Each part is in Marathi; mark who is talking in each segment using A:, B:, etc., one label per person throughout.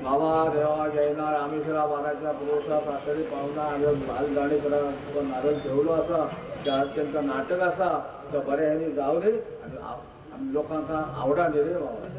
A: भावा देवा जैना रामेश्वरा बाराच्या पुरोसा सासरी पाहुणा आलं माल गाडी करा नारळ ठेवलो असा त्या अत्यंत नाटक असा तर बरे ह्यांनी जाऊ दे आणि लोकांचा आवडा दे रे बाबा.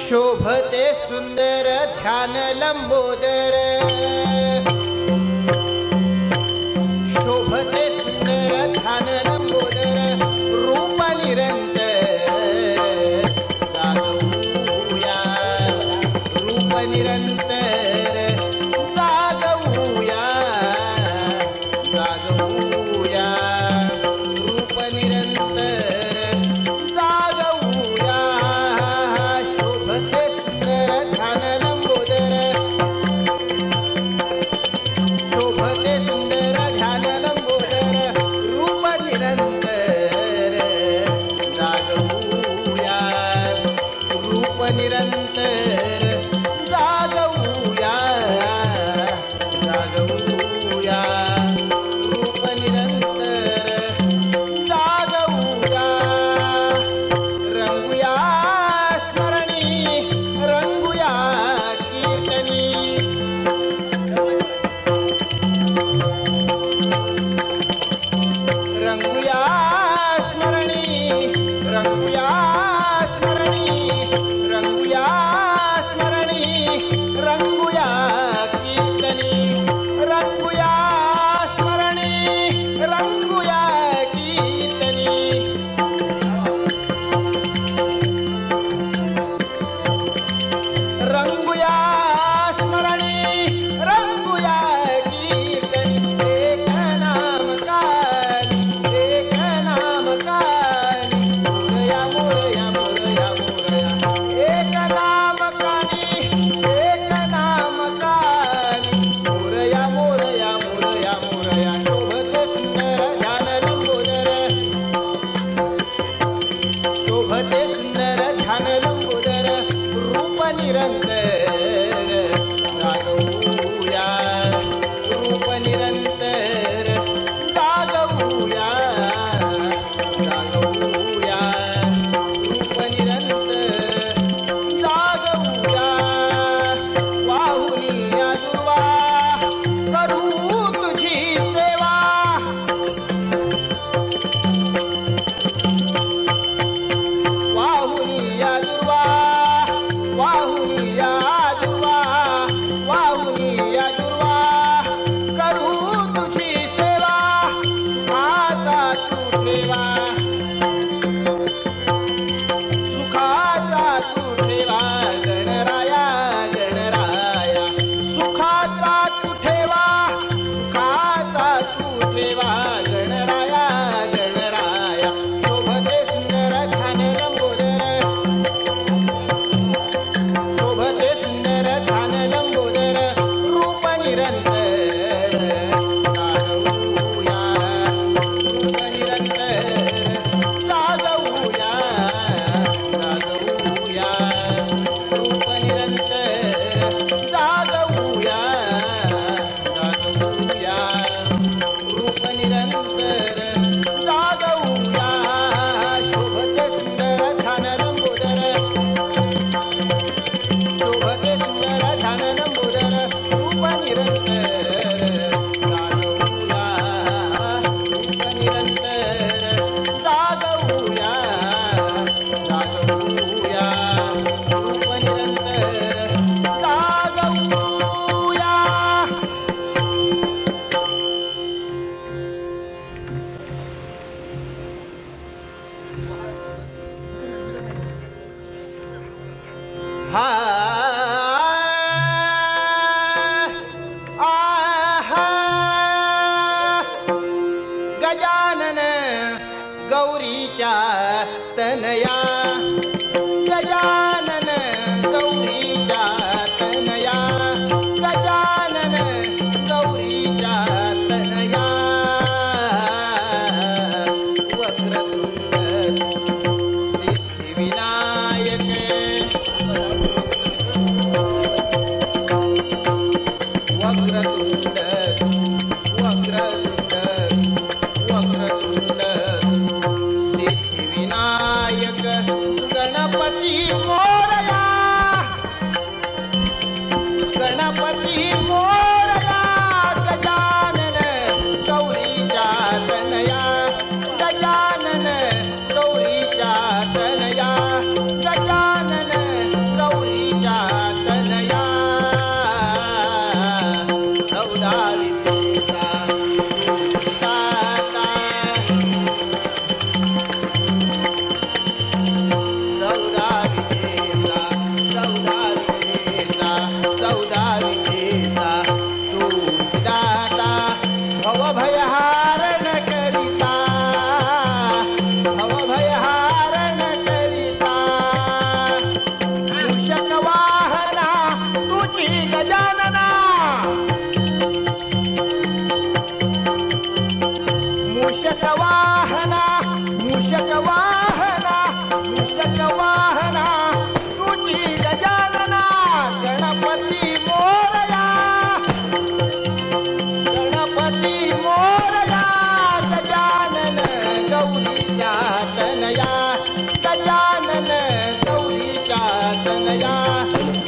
B: शोभते सुंदर ध्यान लंबोदर, शोभते सुंदर ध्यान लंबोदर, रूप निरंतर जागवूया, रूप निरंतर जागवूया, जागवूया, रूप निरंतर जागवूया. शोभते सुंदर ध्यान लंबोदर, हा आहा गजानन गौरीच्या तनया गजानन गौरीच्या तनया गजानन गौरीच्या तनया वक्रतुंड सिद्धिविनायक वक्रतुंड वक्रतुंड वक्रतुंड सिद्धिविनायक गणपती मोरया गणपती मोरया गजानन गौरीच्या तनया गजानन गौरीच्या तनया गजानन गौरीच्या तनया चौदा विद्येचा दाता चौदा विद्येचा चौदा विद्येचा तू दाता भवभयहारण करिता भवभयहारण करिता मूषक वाहना तुझी गजानना मूषक वाहना मूषक वाहना मूषक वाहना तुझी गजानना गणपती मोरया गणपती मोरया गजानन गौरीच्या तनया गजानन गौरीच्या तनया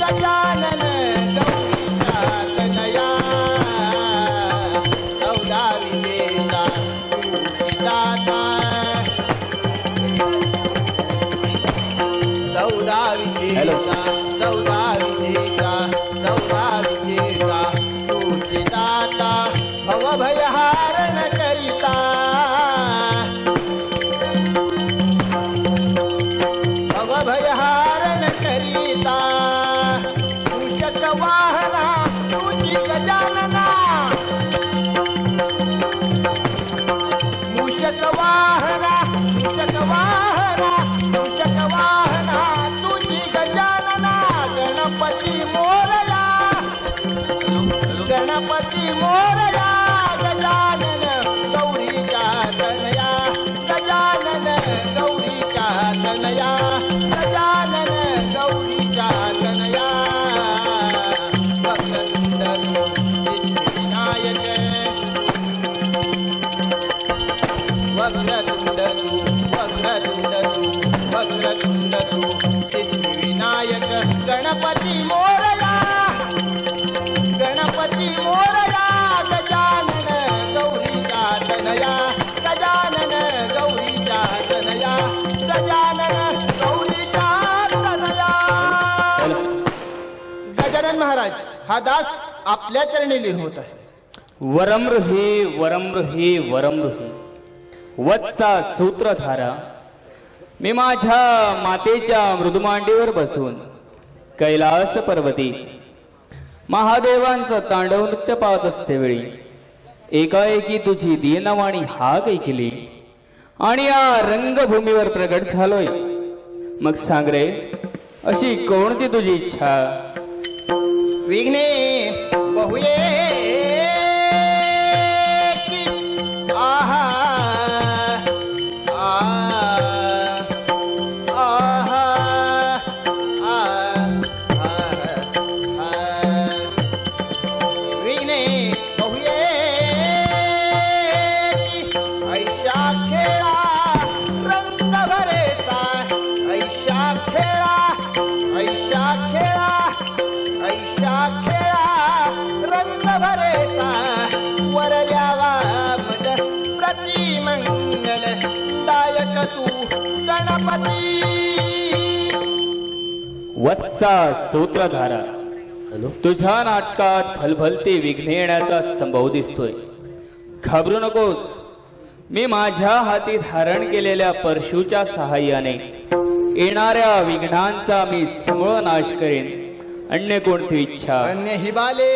B: गजानन गौरीच्या तनया चौदा विद्येचा दाता चौदा विद्येचा चौदा विद्येचा चौदा विद्येचा तुझी दाता भवभयहारण करिता भवभयहारण करिता मूषक वाहना तुझी गजानना मूषक वाहना मूषक वाहना मूषक वाहना तुझी गजानना गणपती मोरया गणपती मोरया गजानन गौरीच्या तनया गजानन गौरीच्या तनया गजानन गौरीच्या तनया वक्रतुंड सिद्धिविनायक वक्रतुंड वक्रतुंड सिद्धिविनायक गणपती मोरया गणपती मोरया गजानन गौरीच्या तनया गजानन गौरीच्या तनया गजानन गौरीच्या तनया गजानन महाराज हा दास आपल्या चरणी लीन होत आहे.
C: वरमृहे वरमृहे वरमृहे वत्सा सूत्रधारा मी माझ्या मातेच्या मृदुमांडीवर बसून कैलास पर्वती महादेवांचं तांडव नृत्य पाहत असते वेळी एकाएकी तुझी दीनवाणी हाक ऐकली आणि या रंगभूमीवर प्रगट झालोय. मग सांग रे अशी कोणती तुझी इच्छा?
B: विघ्ने बहुये की आहा आहा विघ्ने बहुये की ऐशा खेळा रंग भरेसा ऐशा खेळा ऐशा खेळा ऐशा खेळा रंग भरेसा वर द्यावा मज प्रतिमंगल दायक तू गणपती.
C: वत्सा सूत्रधारा तुझ्या नाटकात फलफलते विघ्ने येण्याचा संभव दिसतोय. घाबरू नकोस. मी माझ्या हाती धारण केलेल्या परशुच्या सहाय्याने येणाऱ्या विघ्नांचा मी समूळ नाश करेन. अन्य कोणती इच्छा?
B: अन्य हिबाले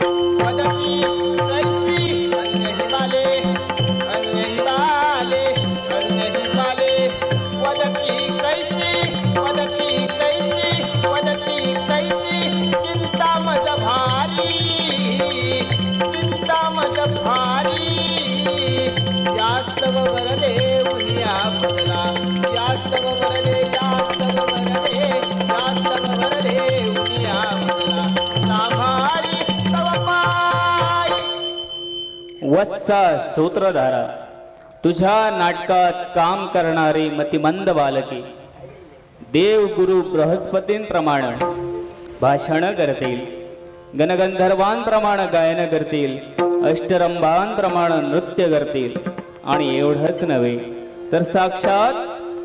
B: वदती कैसी, अन्य हिबाले, अन्य हिबाले, अन्य हिबाले वदती कैसी, वदती कैसी, वदती कैसी. चिंता मज भारी, चिंता मज भारी. यास्तव वरदे उनिया बदला, यास्तव वरदे, यास्तव वरदे, यास्तव वरदे उनिया बदला. सांभाळी तव पाय.
C: वत्सा सूत्रधारा, तुझ्या नाटकात काम करणारी मतिमंद बालके देव गुरु बृहस्पतींप्रमाणे भाषण करतील, गणगंधर्वांप्रमाणे गायन करतील, अष्टरंभांप्रमाणे नृत्य करतील. आणि एवढंच नव्हे तर साक्षात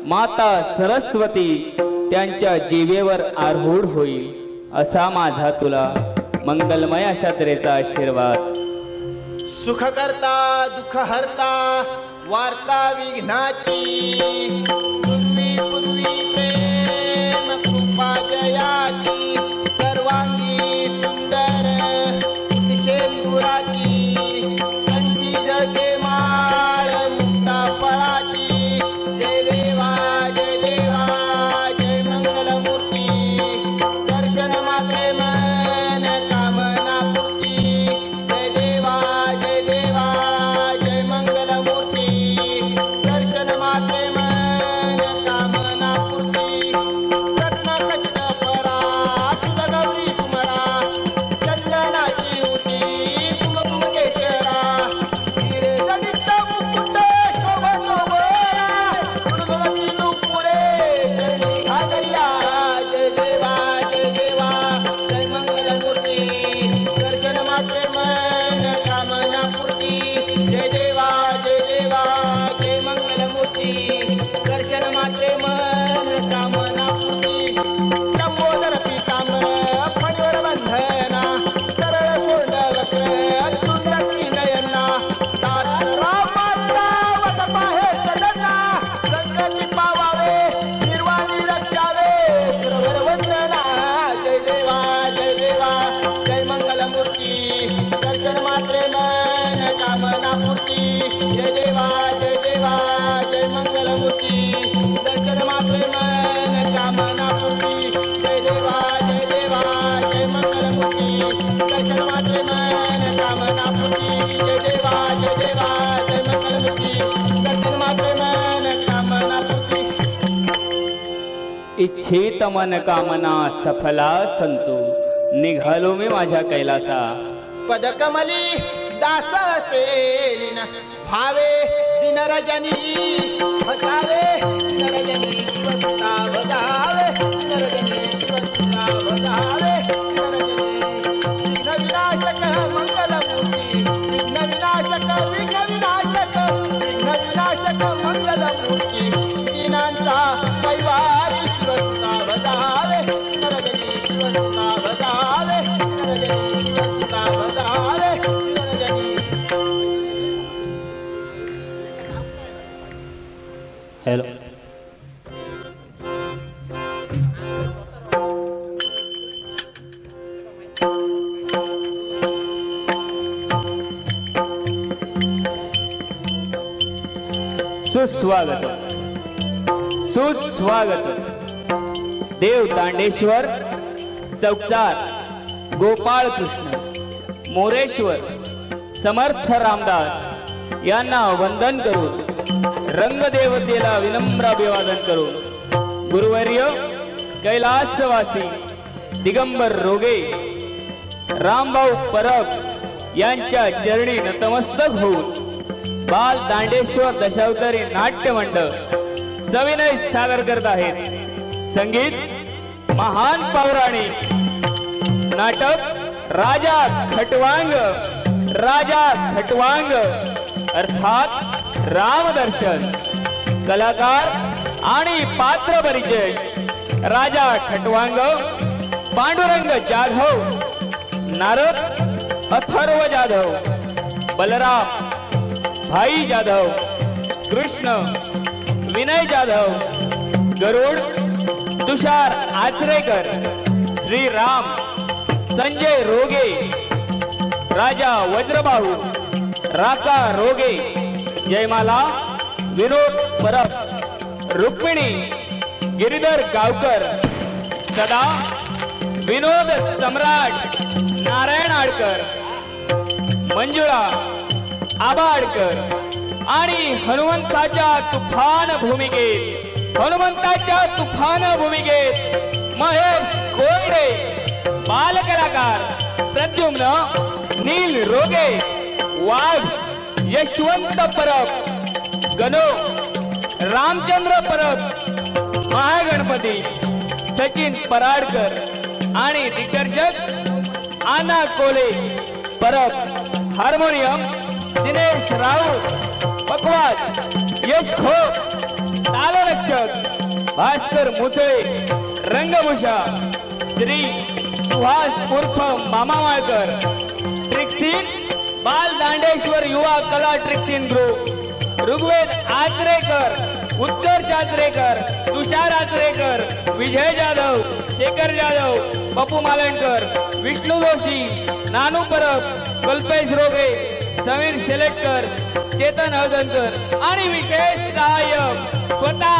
C: माता सरस्वती त्यांच्या जिभेवर आरूढ होईल, असा माझा तुला मंगलमय अशा तऱ्हेचा आशीर्वाद.
B: सुख करता दुःख हरता वार्ता विघ्नाची. पूर्वी पूर्वी प्रेम कृपा जयाची. सर्वांगी सुंदर शेंदुराची. कंठी जळके माळ मुक्ता फळाची. जय देवा जय देवा जय मंगलमूर्ती. दर्शन मात्रे मन कामना पूर्ती. जय देवा जय देवा जय मंगलमूर्ती. दर्शन मात्रे मन कामना पूर्ती. रत्न खचित परा तुझ गौरी कुमारा. चंदनाची उटी तुम कुमकेश्वरा. हिरे जडित मुकुट शोभतो वरा. गुणगुणती नुपुरे चरणी घागरिया. जय देवा जय देवा जय मंगलमूर्ती. दर्शन मात्रे मन कामना पूर्ती. जय देवा जय देवा जय मंगलमूर्ती. दर्शन मात्रे मन कामना पूर्ती. लंबोदर पीतांबर फणीवर बंधना. सरळ सोंड वक्र तुंडकी नयना. दास रामाचा वद पाहे सदना. संकटी पावावे निर्वाणी रक्षावे. सुरवर वंदना. जय देवा जय देवा जय मंगलमूर्ती. दर्शन मात्रे मन कामना पूर्ती. जय देवा जय देवा जय मंगलमूर्ती. दर्शन मात्रे मन कामना पूर्ती. जय देवा जय देवा जय मंगलमूर्ती. दर्शन मात्रे मन कामना पूर्ती. जय देवा जय देवा जय मंगलमूर्ती. दर्शन मात्रे मन कामना पूर्ती.
C: इच्छित मन कामना सफला संतू. निघालो मी माझ्या कैलासा.
B: पदकमली दास असेलिन भावे दिनरजनी. भजावे दिनरजनी शिवसुता भजावे. दिनरजनी शिवसुता भजावे. दिनरजनी विघ्न विनाशक मंगलमूर्ती. विघ्न विनाशक विघ्न विनाशक विघ्न विनाशक मंगलमूर्ती. दीनांचा कैवारी शिवसुता भजावे. दिनरजनी शिवसुता भजावे. दिनरजनी शिवसुता भजावे. दिनरजनी.
C: हॅलो, सुस्वागत सुस्वागत. देव दांडेश्वर चौकचार गोपाळ कृष्ण मोरेश्वर समर्थ रामदास यांना वंदन करून रंगदेवतेला विनम्र अभिवादन करून गुरुवर्य कैलासवासी दिगंबर रोगे रामभाऊ परब यांच्या चरणी नतमस्तक होऊन बाल दांडेश्वर दशावतारी नाट्य मंडळ सविनय सादर करत आहेत. संगीत महान पौराणिक नाटक राजा खटवांग. राजा खटवांग अर्थात रामदर्शन. कलाकार आणि पात्र परिचय राजा खटवांग पांडुरंग जाधव, नारद अथर्व जाधव, बलराम भाई जाधव, कृष्ण विनय जाधव, गरुड तुषार आचरेकर, श्रीराम, संजय रोगे, राजा वज्रबाहू, राका रोगे, जयमाला, विनोद परब, रुक्मिणी, गिरीधर गावकर, सदा, विनोद सम्राट, नारायण आडकर, मंजुळा, आबाडकर आणि हनुमंताच्या तुफान भूमिकेत महेश कोंडे, बालकलाकार प्रद्युम्न नील रोगे, वाघ यशवंत परब, गणो रामचंद्र परब, महागणपती सचिन पराडकर आणि दिग्दर्शक आना कोले परब, हार्मोनियम दिनेश राऊत, पकवाज यश खोप, तालरक्षक भास्कर मुसळे, रंगभूषा श्री सुहास उर्फ मामा माळकर, ट्रिक्सीन बाल दांडेश्वर युवा कला ट्रिक्सीन ग्रुप, ऋग्वेद आचरेकर, उत्कर्ष आचरेकर, तुषार आचरेकर, विजय जाधव, शेखर जाधव, पप्पू मालणकर, विष्णू जोशी, नानू परब, कल्पेश रोगे, समीर शेलेटकर, चेतन हळदणकर आणि विशेष सहाय्यक स्वतः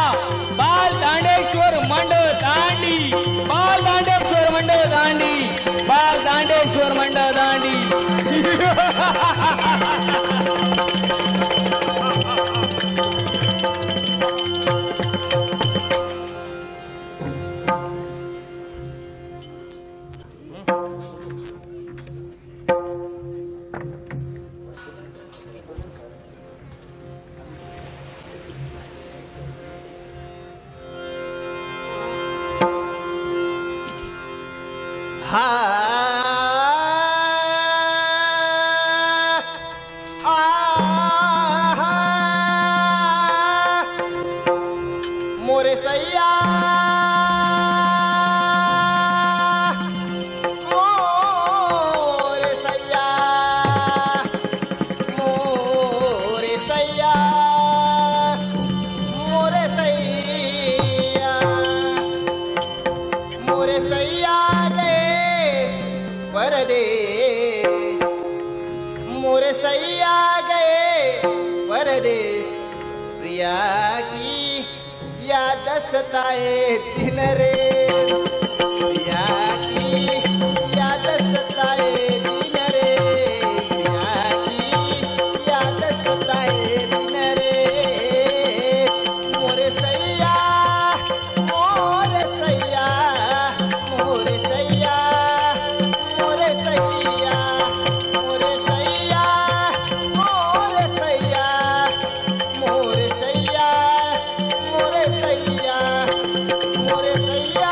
C: बाल दांडेश्वर मंडळ दांडी, बाल दांडेश्वर मंडळ दांडी, बाल दांडेश्वर मंडळ दांडी.
B: मोरे सैया मोरे सैया मोरे सैया मोरे सैया मोरे सैया गए परदेश मोरे सैया गए परदेश प्रिया की याद सताए दिन रे प्रिया की याद सताए दिन रे प्रिया की याद सताए दिन रे मोरे सैया मोरे सैया मोरे सैया मोरे सैया मोरे सैया मोरे सैया मोरे सैया मोरे सैया मोरे सैया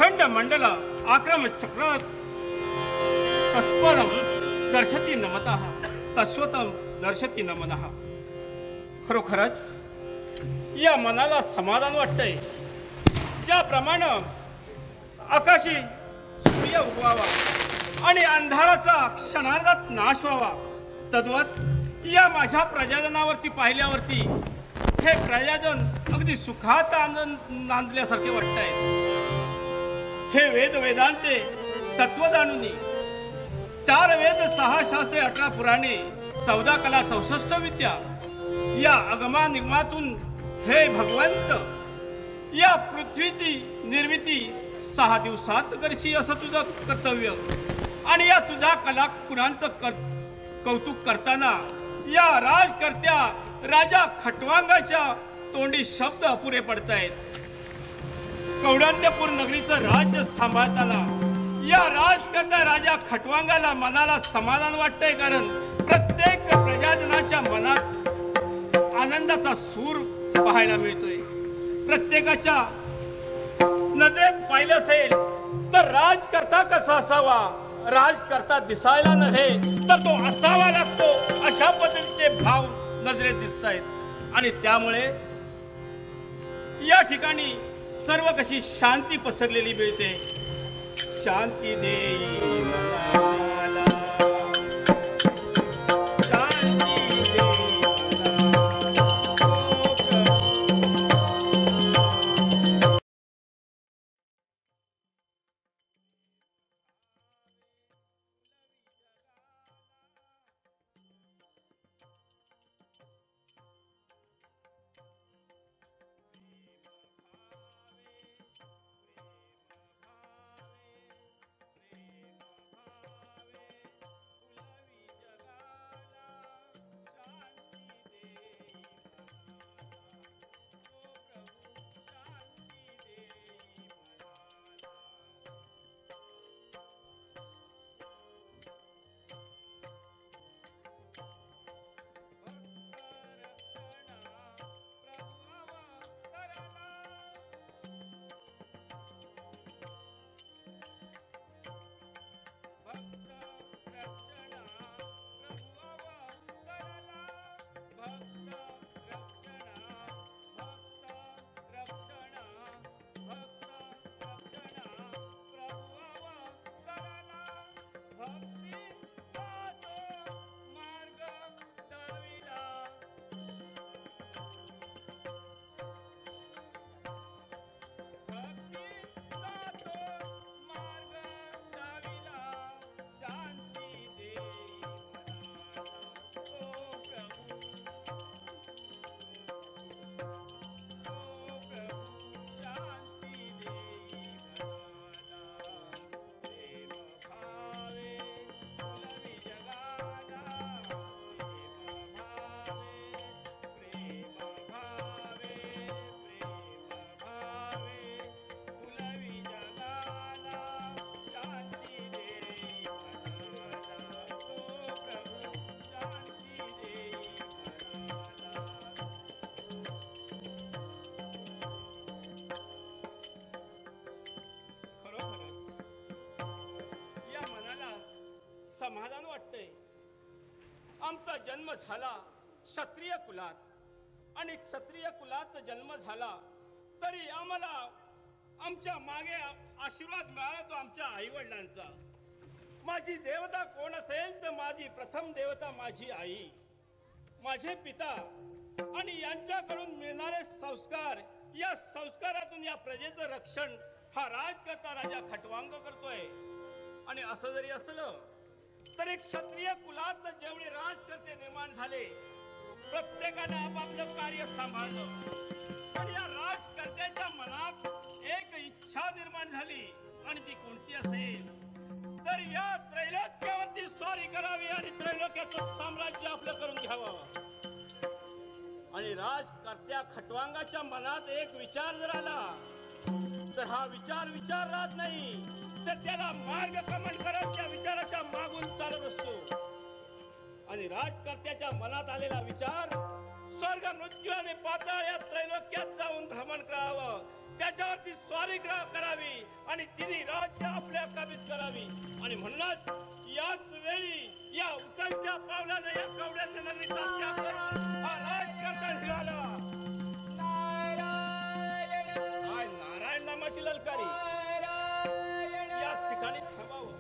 D: अखंड मंडल आक्रम चक्र तत्पदम दर्शती नमतः तस्वतम दर्शती नमनः. खरोखरच या मनाला समाधान वाटतंय. ज्याप्रमाणे आकाशी सूर्य उगवावा आणि अंधाराचा क्षणार्धात नाश व्हावा, तद्वत या माझ्या प्रजाजनावरती पाहिल्यावरती हे प्रजाजन अगदी सुखात आनंद नांदल्यासारखे वाटतंय. हे वेद वेदांचे तत्व जाणून 4 वेद 6 शास्त्रे 18 पुराणे 14 कला 64 विद्या या अगमा निगमातून हे भगवंत या पृथ्वीची निर्मिती 6 दिवसात करशी असं तुझं कर्तव्य. आणि या तुझ्या कला गुणांचं कौतुक करताना या राजकर्त्या राजा खटवांगाच्या तोंडी शब्द अपुरे पडतायत. कौंडण्यपूर नगरीचं राज्य सांभाळताना या राजकर्त्या राजा खटवांगाला मनाला समाधान वाटतंय. कारण प्रत्येक प्रजाजनाच्या मनात आनंदाचा सूर पाहायला मिळतोय. प्रत्येकाच्या नजरेत पाहिलं असेल तर राजकर्ता कसा असावा, राजकर्ता दिसायला नव्हे तर तो असावा लागतो, अशा पद्धतीचे भाव नजरेत दिसत आहेत. आणि त्यामुळे या ठिकाणी सर्व कशी शांती पसरलेली मिळते. शांती देई मनाला, शांती देई समाधान वाटतंय. आमचा जन्म झाला क्षत्रिय कुलात आणि क्षत्रिय कुलात जन्म झाला तरी आम्हाला आमच्या मागे आशीर्वाद मिळाला तो आमच्या आई वडिलांचा. माझी देवता कोण असेल तर माझी प्रथम देवता माझी आई, माझे पिता आणि यांच्याकडून मिळणारे संस्कार, या संस्कारातून या प्रजेचं रक्षण हा राजकर्ता राजा खटवांग करतोय. आणि असं जरी असलं तरी क्षत्रिय कुलात जेवढे राजकर्ते निर्माण झाले प्रत्येकाने आपापलं कार्य सांभाळलं आणि या राजकर्त्याच्या मनात एक इच्छा निर्माण झाली आणि ती कोणती असेल तर या त्रैलोक्यावरती स्वारी करावी आणि त्रैलोक्याचं साम्राज्य आपलं करून घ्यावं. आणि राजकर्त्या खटवांगाच्या मनात एक विचार जर आला तर हा विचार राहत नाही तर त्याला मार्गक्रमण करत त्या विचाराच्या मागून चालत असतो. आणि राजकर्त्याच्या मनात आलेला विचार स्वर्ग मृत्यू आणि पाताळ या त्रैलोक्यात जाऊन भ्रमण करावं, त्याच्यावरती स्वारी करावी आणि तिने राज्य आपल्या काबीज करावी. आणि म्हणूनच याच वेळी या उचलत्या पावलानं या कवड्यांच्या नगरीचा त्याग करून हा राजकर्ता निघाला. काय नारायण नामाची ललकारी. याच ठिकाणी थांबावं.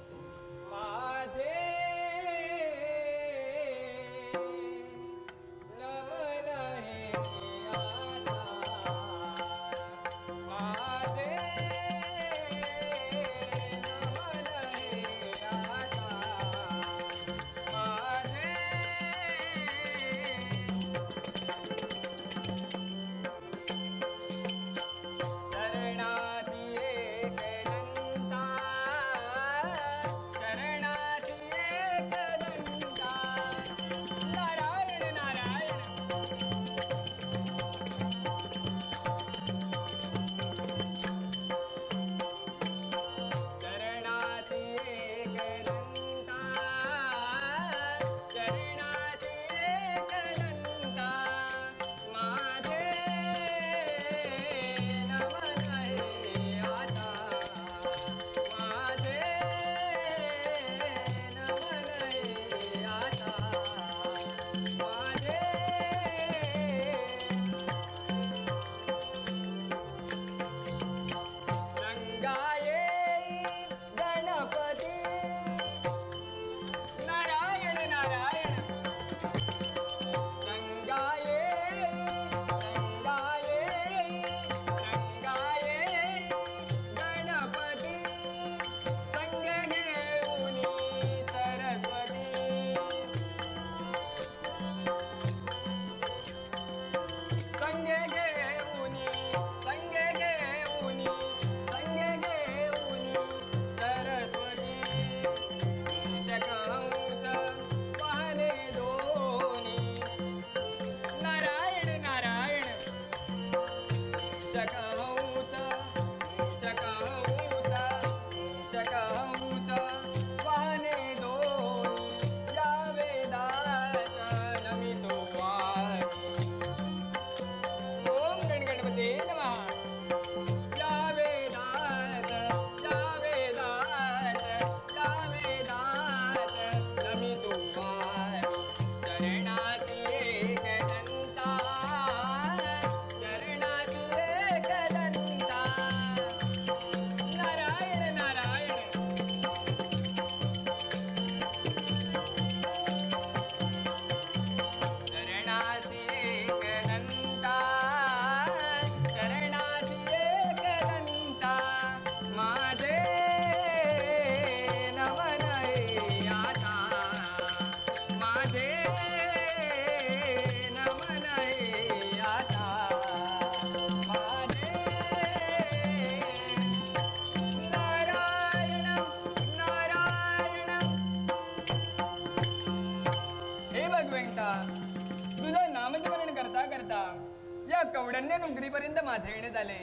E: कवड्यांनी नगरीपर्यंत माझे येण्यात आले.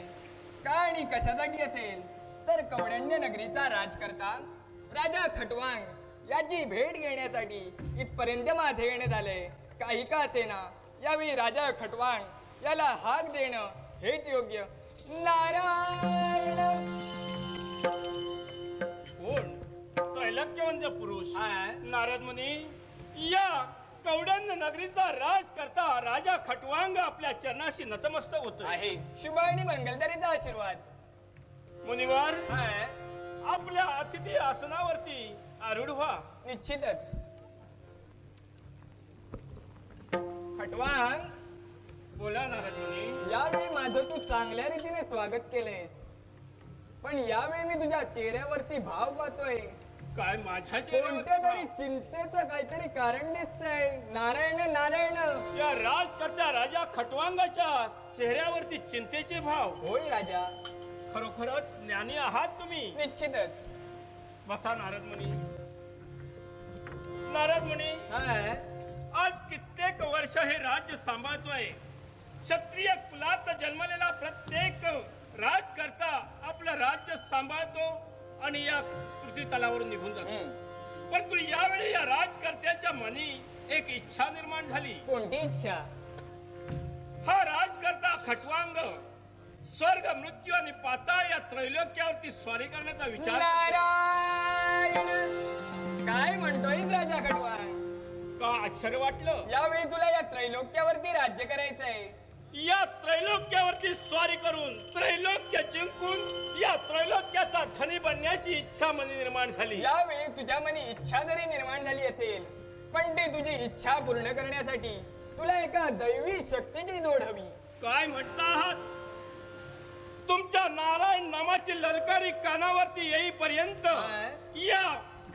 E: का आणि कशासाठी असेल तर कवड्यांनी नगरीचा राजकर्ता राजा खटवांग याची भेट घेण्यासाठी इथपर्यंत माझे येण्यात आले. काही का असेना यावेळी राजा खटवांग याला हाक देणं हेच योग्य. नारायण.
D: कोण? त्रैलोक्यवंत पुरुष नारद मुनी. या कवड्यांना नगरीचा राजकर्ता राजा खटवांग आपल्या चरणाशी नतमस्तक होतो
E: आहे. शुभ आणि मंगलदारीचा आशीर्वाद.
D: मुनिवर आपल्या अतिथी आसनावरती आरूढ व्हा.
E: निश्चितच. खटवांग.
D: बोला नारद मुनी.
E: यावेळी माझं तू चांगल्या रीतीने स्वागत केलंयस, पण यावेळी मी तुझ्या चेहऱ्यावरती भाव पाहतोय.
D: काय माझ्या
E: कोणत्या तरी चिंतेचं काहीतरी कारण दिसतंय. नारायण नारायण.
D: या राजकर्त्या राजा खटवांगाच्या चेहऱ्यावरती चिंतेचे भाव.
E: होय राजा.
D: खरोखरच ज्ञानी आहात तुम्ही.
E: निश्चितच.
D: बसा नारद मुनी. नारद मुनी, आज कित्येक वर्ष हे राज्य सांभाळतोय. क्षत्रिय कुलात जन्मलेला प्रत्येक राजकर्ता आपलं राज्य सांभाळतो आणि या पृथ्वी तलावरून निघून जातो. परंतु यावेळी या राजकर्त्याच्या मनी एक इच्छा निर्माण झाली.
E: कोणती इच्छा?
D: हा राजकर्ता खटवांग स्वर्ग मृत्यू आणि पाताळ या त्रैलोक्यावरती स्वारी करण्याचा विचार
E: नारायण काय म्हणतोय राजा खटवांग?
D: का आश्चर्य वाटलं?
E: यावेळी तुला या त्रैलोक्यावरती राज्य करायचंय.
D: या त्रैलोक्यावरती स्वारी करून त्रैलोक्य जिंकून या त्रैलोक्याचा धनी बनण्याची इच्छा मनी निर्माण झाली.
E: यावेळी तुझ्या मनी इच्छा जरी निर्माण झाली असेल पण ती तुझी इच्छा पूर्ण करण्यासाठी तुला एका दैवी शक्तीची जोड हवी.
D: काय म्हणता आहात? तुमच्या नारायण नामाची ललकारी कानावरती येईपर्यंत या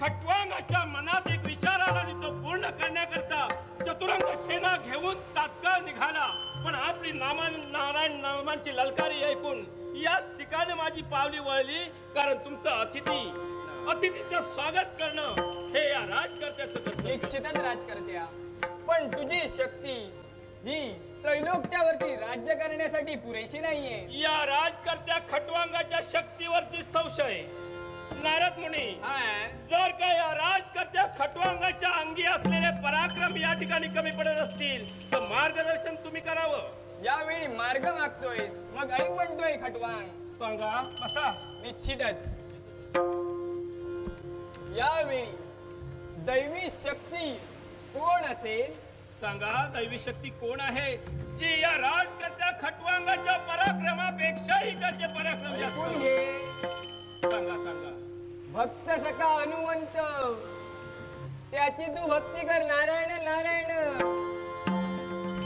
D: खटवांगाच्या मनात एक विचार आला आणि तो पूर्ण करण्याकरता चतुरंग सेना घेऊन तात्काळ निघाला. पण आपली नारायण नामांची ललकारी ऐकून याच ठिकाणी माझी पावली वळली. कारण तुमचं अतिथीचं स्वागत करणं हे या राजकर्त्याचं कर्तव्य.
E: निश्चितच राजकर्त्या, पण तुझी शक्ती ही त्रैलोक्यावरती राज्य करण्यासाठी पुरेशी नाहीये.
D: या राजकर्त्या खटवांगाच्या शक्तीवरती संशय. नारद मुनी, जर का या राजकर्त्या खटवांगाच्या अंगी असलेले पराक्रम या ठिकाणी कमी पडत असतील तर मार्गदर्शन तुम्ही करावं.
E: यावेळी मार्ग मागतोय मग ऐक म्हणतोय खटवांग.
D: सांगा. बसा.
E: निश्चितच यावेळी दैवी शक्ती कोण असेल?
D: सांगा. दैवी शक्ती कोण आहे जी या राजकर्त्या खटवांगाच्या पराक्रमापेक्षाही त्याचे पराक्रम जास्त?
E: ऐकून घे.
D: सांगा सांगा.
E: भक्त सखा हनुमंत त्याची तू भक्ती कर. नारायण नारायण.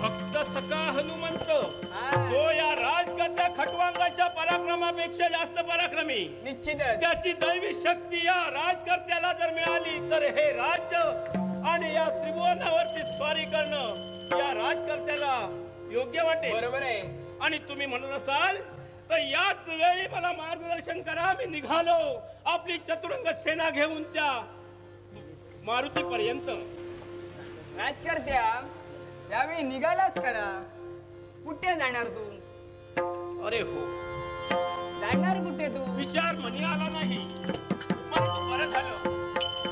D: भक्त सखा हनुमंत
E: हा.
D: जो या राजकर्त्या खटवांगाच्या पराक्रमापेक्षा जास्त पराक्रमी.
E: निश्चितच
D: त्याची दैवी शक्ती या राजकर्त्याला जर मिळाली तर हे राज्य आणि या त्रिभुवनावरती स्वारी करणं या राजकर्त्याला योग्य वाटेल.
E: बरोबर आहे.
D: आणि तुम्ही म्हणत असाल तर याच वेळी मला मार्गदर्शन करा. मी निघालो आपली चतुरंग सेना घेऊन त्या मारुतीपर्यंत.
E: राजकर्त्या यावेळी निघालाच करा. कुठे जाणार तू?
D: अरे हो,
E: जाणार कुठे तू?
D: विचार मनी आला नाही. परंतु बरं झालं.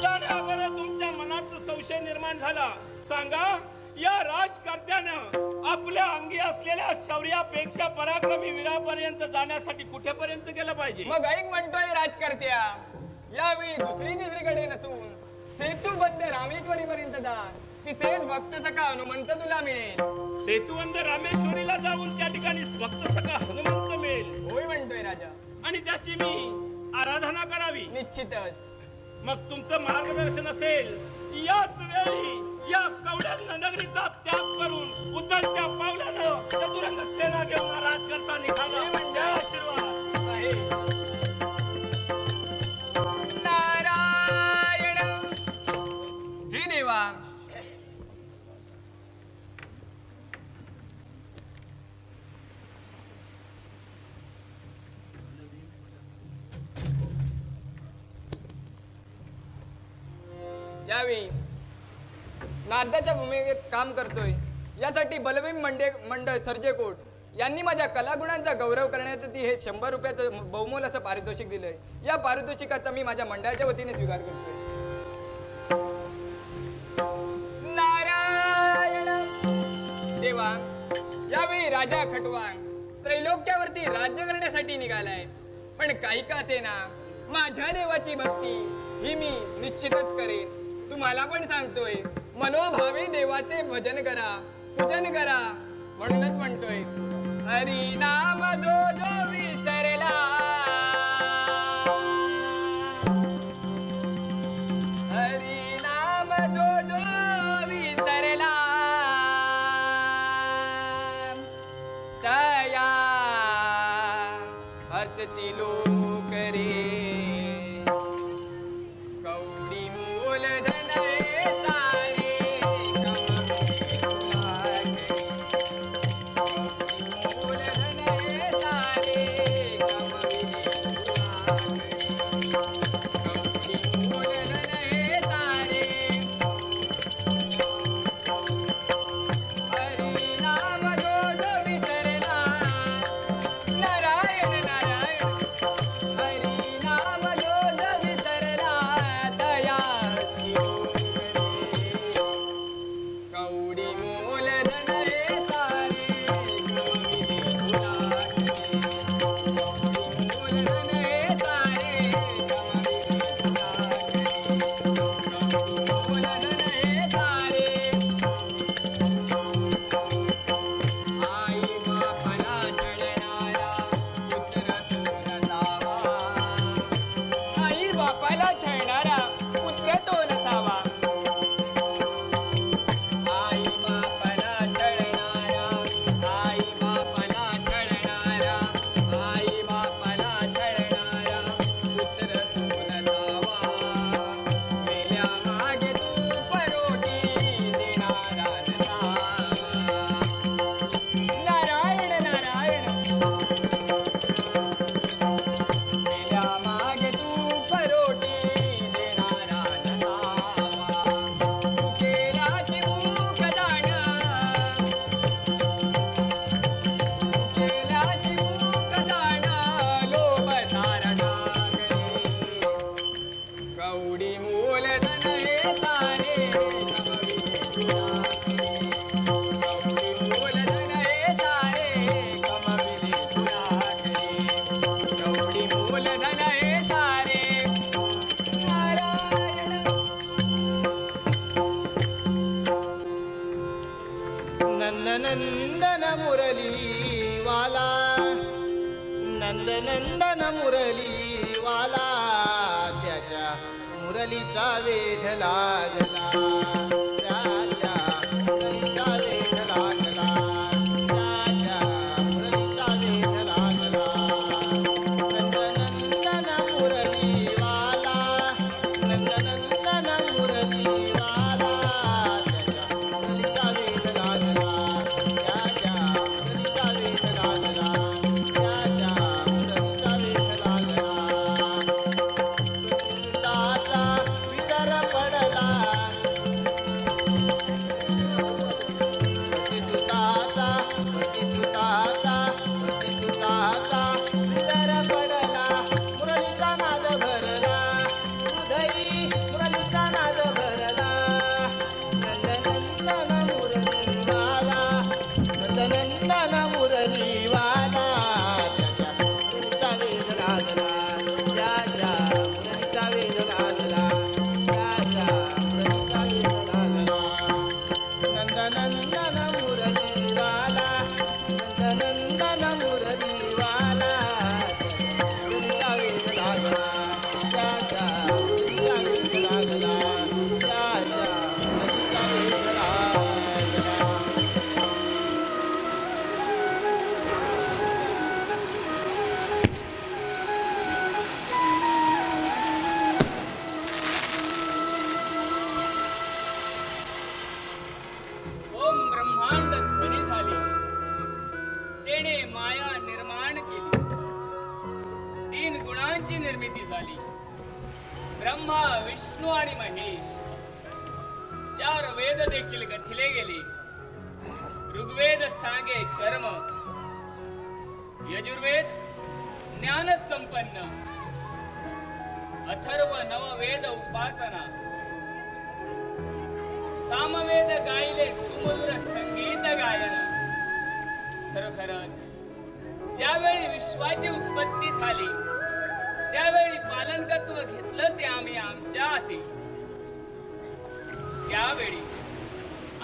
D: जाण्या अगोदर तुमच्या मनात संशय निर्माण झाला. सांगा. या राजकर्त्यानं आपल्या अंगी असलेल्या शौर्यापेक्षा पराक्रमी वीरापर्यंत जाण्यासाठी कुठेपर्यंत गेलं पाहिजे?
E: मग ऐक म्हणतोय राजकर्त्या, यावेळी दुसरी तिसरीकडे नसून सेतुबंद रामेश्वरी पर्यंत जा. तिथेच भक्त सखा हनुमंत तुला मिळेल.
D: सेतुबंद रामेश्वरीला जाऊन त्या ठिकाणी भक्त सखा हनुमंत मिळेल.
E: होय म्हणतोय राजा.
D: आणि त्याची मी आराधना करावी.
E: निश्चितच.
D: मग तुमचं मार्गदर्शन असेल याच वेळी या कवड्यांना नगरीचा त्याग करून उतरत्या पावलानं चतुरंग सेना घेऊन राजकर्ता निघाला. म्हणजे आशीर्वाद
E: आहे. नारायण. हे देवा, यावेळी नारदाच्या भूमिकेत काम करतोय यासाठी बलभीम मंडळ सर्जेकोट यांनी माझ्या कलागुणांचा गौरव करण्यासाठी हे 100 रुपयाचं बहुमोल असं पारितोषिक दिलंय. या पारितोषिकाचा मी माझ्या मंडळाच्या वतीने स्वीकार करतोय. नारायण. देवा, यावेळी राजा खटवांग त्रैलोक्यावरती राज्य करण्यासाठी निघालाय. पण काही का असेना माझ्या देवाची भक्ती ही मी निश्चितच करेन. तुम्हाला पण सांगतोय मनोभावे देवाचे भजन करा, पूजन करा. म्हणूनच म्हणतोय हरी नाम जो जो विसरला, हरी नाम जो जो विसरला, तया हसती लोक रे. कवडी मूलधन हरी नाम
B: नंदनंदन मुरली वाला, नंदनंदन मुरली वाला, त्याच्या मुरलीचा वेध लागला, त्याच्या मुरलीचा वेध लागला, त्याच्या मुरलीचा वेध लागला. नंदनंदन मुरली वाला, नंदनंदन मुरली वाला, त्याच्या मुरलीचा वेध लागला, त्याच्या मुरलीचा वेध लागला, त्याच्या मुरलीचा वेध लागला. सुताचा विसर पडला, सुताचा सुताचा सुताचा विसर पडला, मुरलीचा नाद भरला, हृदयी मुरलीचा नाद भरला. नंदनंदन मुरली वाला, नंदनंदन मुरली वाला, त्याच्या मुरलीचा वेध लागला, त्याच्या मुरलीचा वेध लागला, त्याच्या मुरलीचा वेध लागला. नंदनंदन मुरली वाला, नंदनंदन मुरली वाला, मुरलीचा वेध लागला, त्याच्या मुरलीचा वेध लागला, त्याच्या मुरलीचा वेध लागला.
E: ओम ब्रह्मांड ध्वनी झाली, तेने माया निर्माण केली, 3 गुणांची निर्मिती झाली. ब्रह्मा, विष्णू आणि महेश, 4 वेद देखील गथिले गेले. ऋग्वेद सांगे कर्म, यजुर्वेद ज्ञान संपन्न, अथर्व नववेद उपासना, सामवेद गायले सुमधुर संगीत गायन. खरोखरच ज्यावेळी विश्वाची उत्पत्ती झाली त्यावेळी पालनकत्व घेतलं ते आम्ही आमच्या हाती. त्यावेळी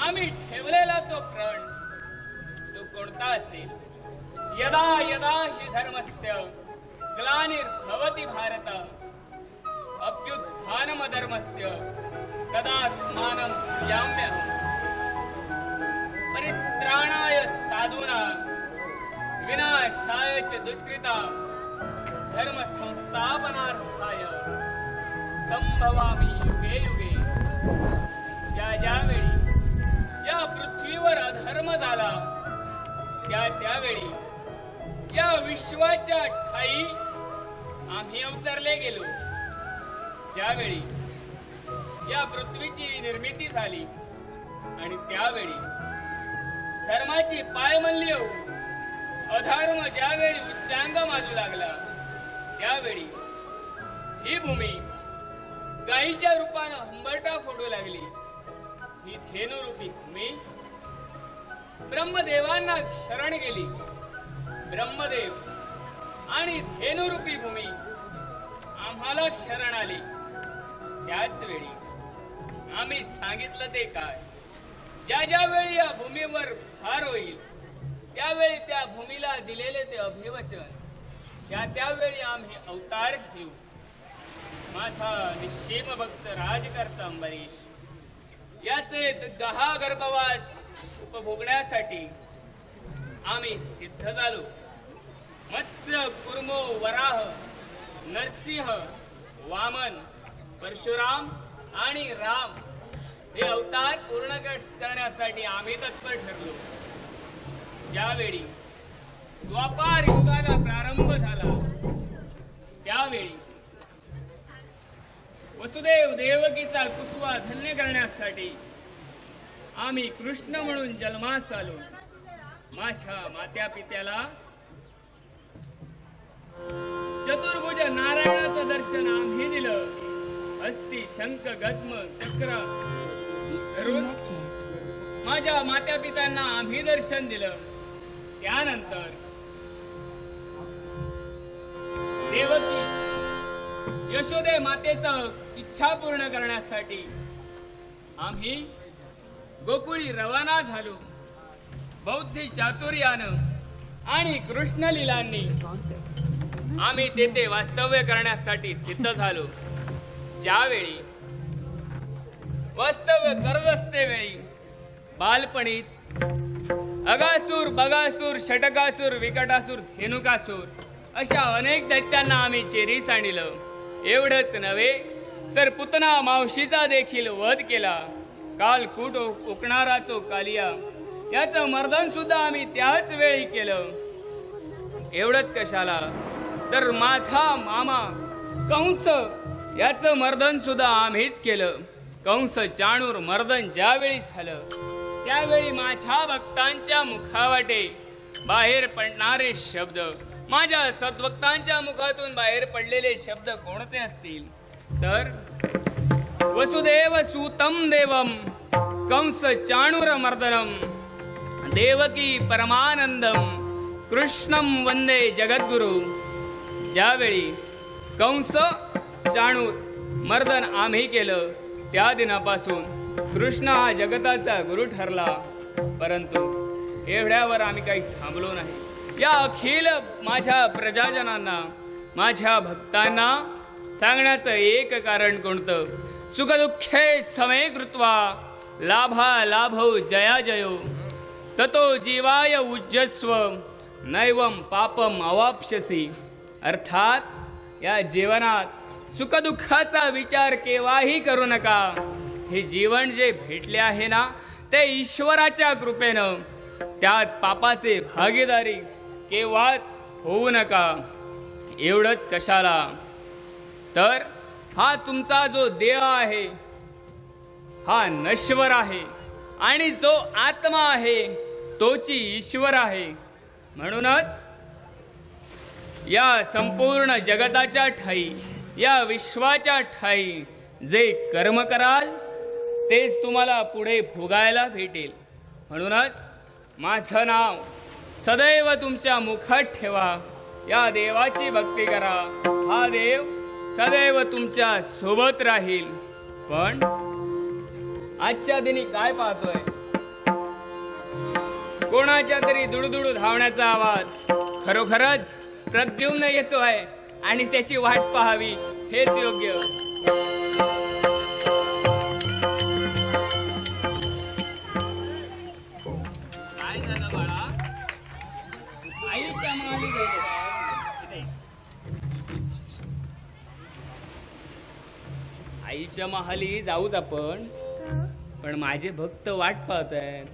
E: आम्ही ठेवलेला तो प्रण तो कोणता असेल? यदा यदा हि धर्मस्य ग्लानिर्भवति भारत अभ्युत्थानमधर्मस्य तदात्मानं याम्यहम्. परित्राणाय साधूनां विनाशाय च दुष्कृतां धर्म संस्थापनार्थाय संभवामि युगे युगे. ज्यावेळी या पृथ्वीवर अधर्म झाला त्यावेळी या विश्वाच्या ठाई आम्ही अवतरले गेलो. ज्यावेळी या पृथ्वीची निर्मिती झाली आणि त्यावेळी धर्माची पायमल्ली होऊन अधर्म ज्यावेळी उच्चांग माजू लागला त्यावेळी ही भूमी गायीच्या रूपानं हंबरटा फोडू लागली. ही धेनुरूपी भूमी ब्रह्मदेवांना शरण गेली. ब्रह्मदेव आणि धेनुरूपी भूमी आम्हाला शरण आली. त्याच वेळी आम्ही सांगितलं ते काय? ज्या वेळी या भूमीवर भार होईल त्यावेळी त्या भूमीला दिलेले ते अभिवचन त्यावेळी आम्ही अवतार घेऊ. माझा निश्चेम भक्त राजकर्ता अंबरीश याचे गहा गर्भवास उपभोगण्यासाठी आम्ही सिद्ध झालो. मत्स्य, कुर्मो, वराह, नरसिंह, वामन, परशुराम आणि राम हे अवतार पूर्ण करण्यासाठी आम्ही तत्पर ठरलो. ज्यावेळी द्वापार युगाला प्रारंभ झाला त्यावेळी वसुदेव देवकीचा कुसवा धन्य करण्यासाठी आम्ही कृष्ण म्हणून जन्मास आलो. माझ्या मात्या पित्याला चतुर्भुज नारायणाचं दर्शन आम्ही दिलं. हस्ती, शंख, गद्म, चक्र धरून माझ्या मात्या पित्यांना आम्ही दर्शन दिलं. त्यानंतर देवकी यशोदे मातेचं इच्छा पूर्ण करण्यासाठी आम्ही गोकुळी रवाना झालो.
C: बौद्धी चातुर्यानं आणि कृष्ण लीलांनी आम्ही तेथे वास्तव्य करण्यासाठी सिद्ध झालो. ज्यावेळी वास्तव्य करत असते वेळी बालपणीच अगासूर, बगासूर, षटकासूर, विकटासूर, धेनुकासूर अशा अनेक दैत्यांना आम्ही चेरीस आणलं. एवढंच नव्हे तर पुतना मावशीचा देखील वध केला. काल कूट उकणारा तो कालिया याचं मर्दन सुद्धा आम्ही त्याच वेळी केलं. एवढंच कशाला तर माझा मामा कंस याचं मर्दन सुद्धा आम्हीच केलं. कंस चाणूर मर्दन ज्यावेळी झालं त्यावेळी माझ्या भक्तांच्या मुखावाटे बाहेर पडणारे शब्द, माझ्या सद्भक्तांच्या मुखातून बाहेर पडलेले शब्द कोणते असतील तर वसुदेव सूतम देवम कंस चाणूर मर्दनम देवकी परमानंदम कृष्णम वंदे जगद्गुरु. ज्यावेळी कंस चाणूर मर्दन आम्ही केलं त्या दिनापासून कृष्ण हा जगताचा गुरु ठरला. परंतु एवढ्यावर आम्ही काही थांबलो नाही. या अखिल माझ्या प्रजाजनांना, माझ्या भक्तांना सांगण्याचं एक कारण कोणतं? सुखदुःखे समे कृत्वा लाभा लाभो जया जयो ततो जीवाय उज्जस्व नैवम पापम अवाप्स्यसी. अर्थात या जीवनात सुखदुःखाचा विचार केव्हाही करू नका. हे जीवन जे भेटले आहे ना ते ईश्वराच्या कृपेनं, त्यात पापाचे भागीदारी केव्हाच होऊ नका. एवढंच कशाला तर हा तुमचा जो देह आहे हा नश्वर आहे आणि जो आत्मा आहे तोची ईश्वर आहे. म्हणूनच या संपूर्ण जगताच्या ठाई, या विश्वाच्या ठाई जे कर्म कराल तेच तुम्हाला पुढे भोगायला भेटेल. म्हणूनच माझं नाव सदैव तुमच्या मुखात ठेवा. या देवाची भक्ती करा. हा देव सदैव तुमच्या सोबत राहील. पण आजच्या दिनी काय पाहतोय? कोणाच्या तरी दुडदुडू धावण्याचा आवाज. खरोखरच प्रद्युम्न येतोय आणि त्याची वाट पाहावी हेच योग्य. काय झालं बाळा? आईच्या माली गेलो. आईच्या महाली जाऊच आपण, पण माझे भक्त वाट पाहत आहेत.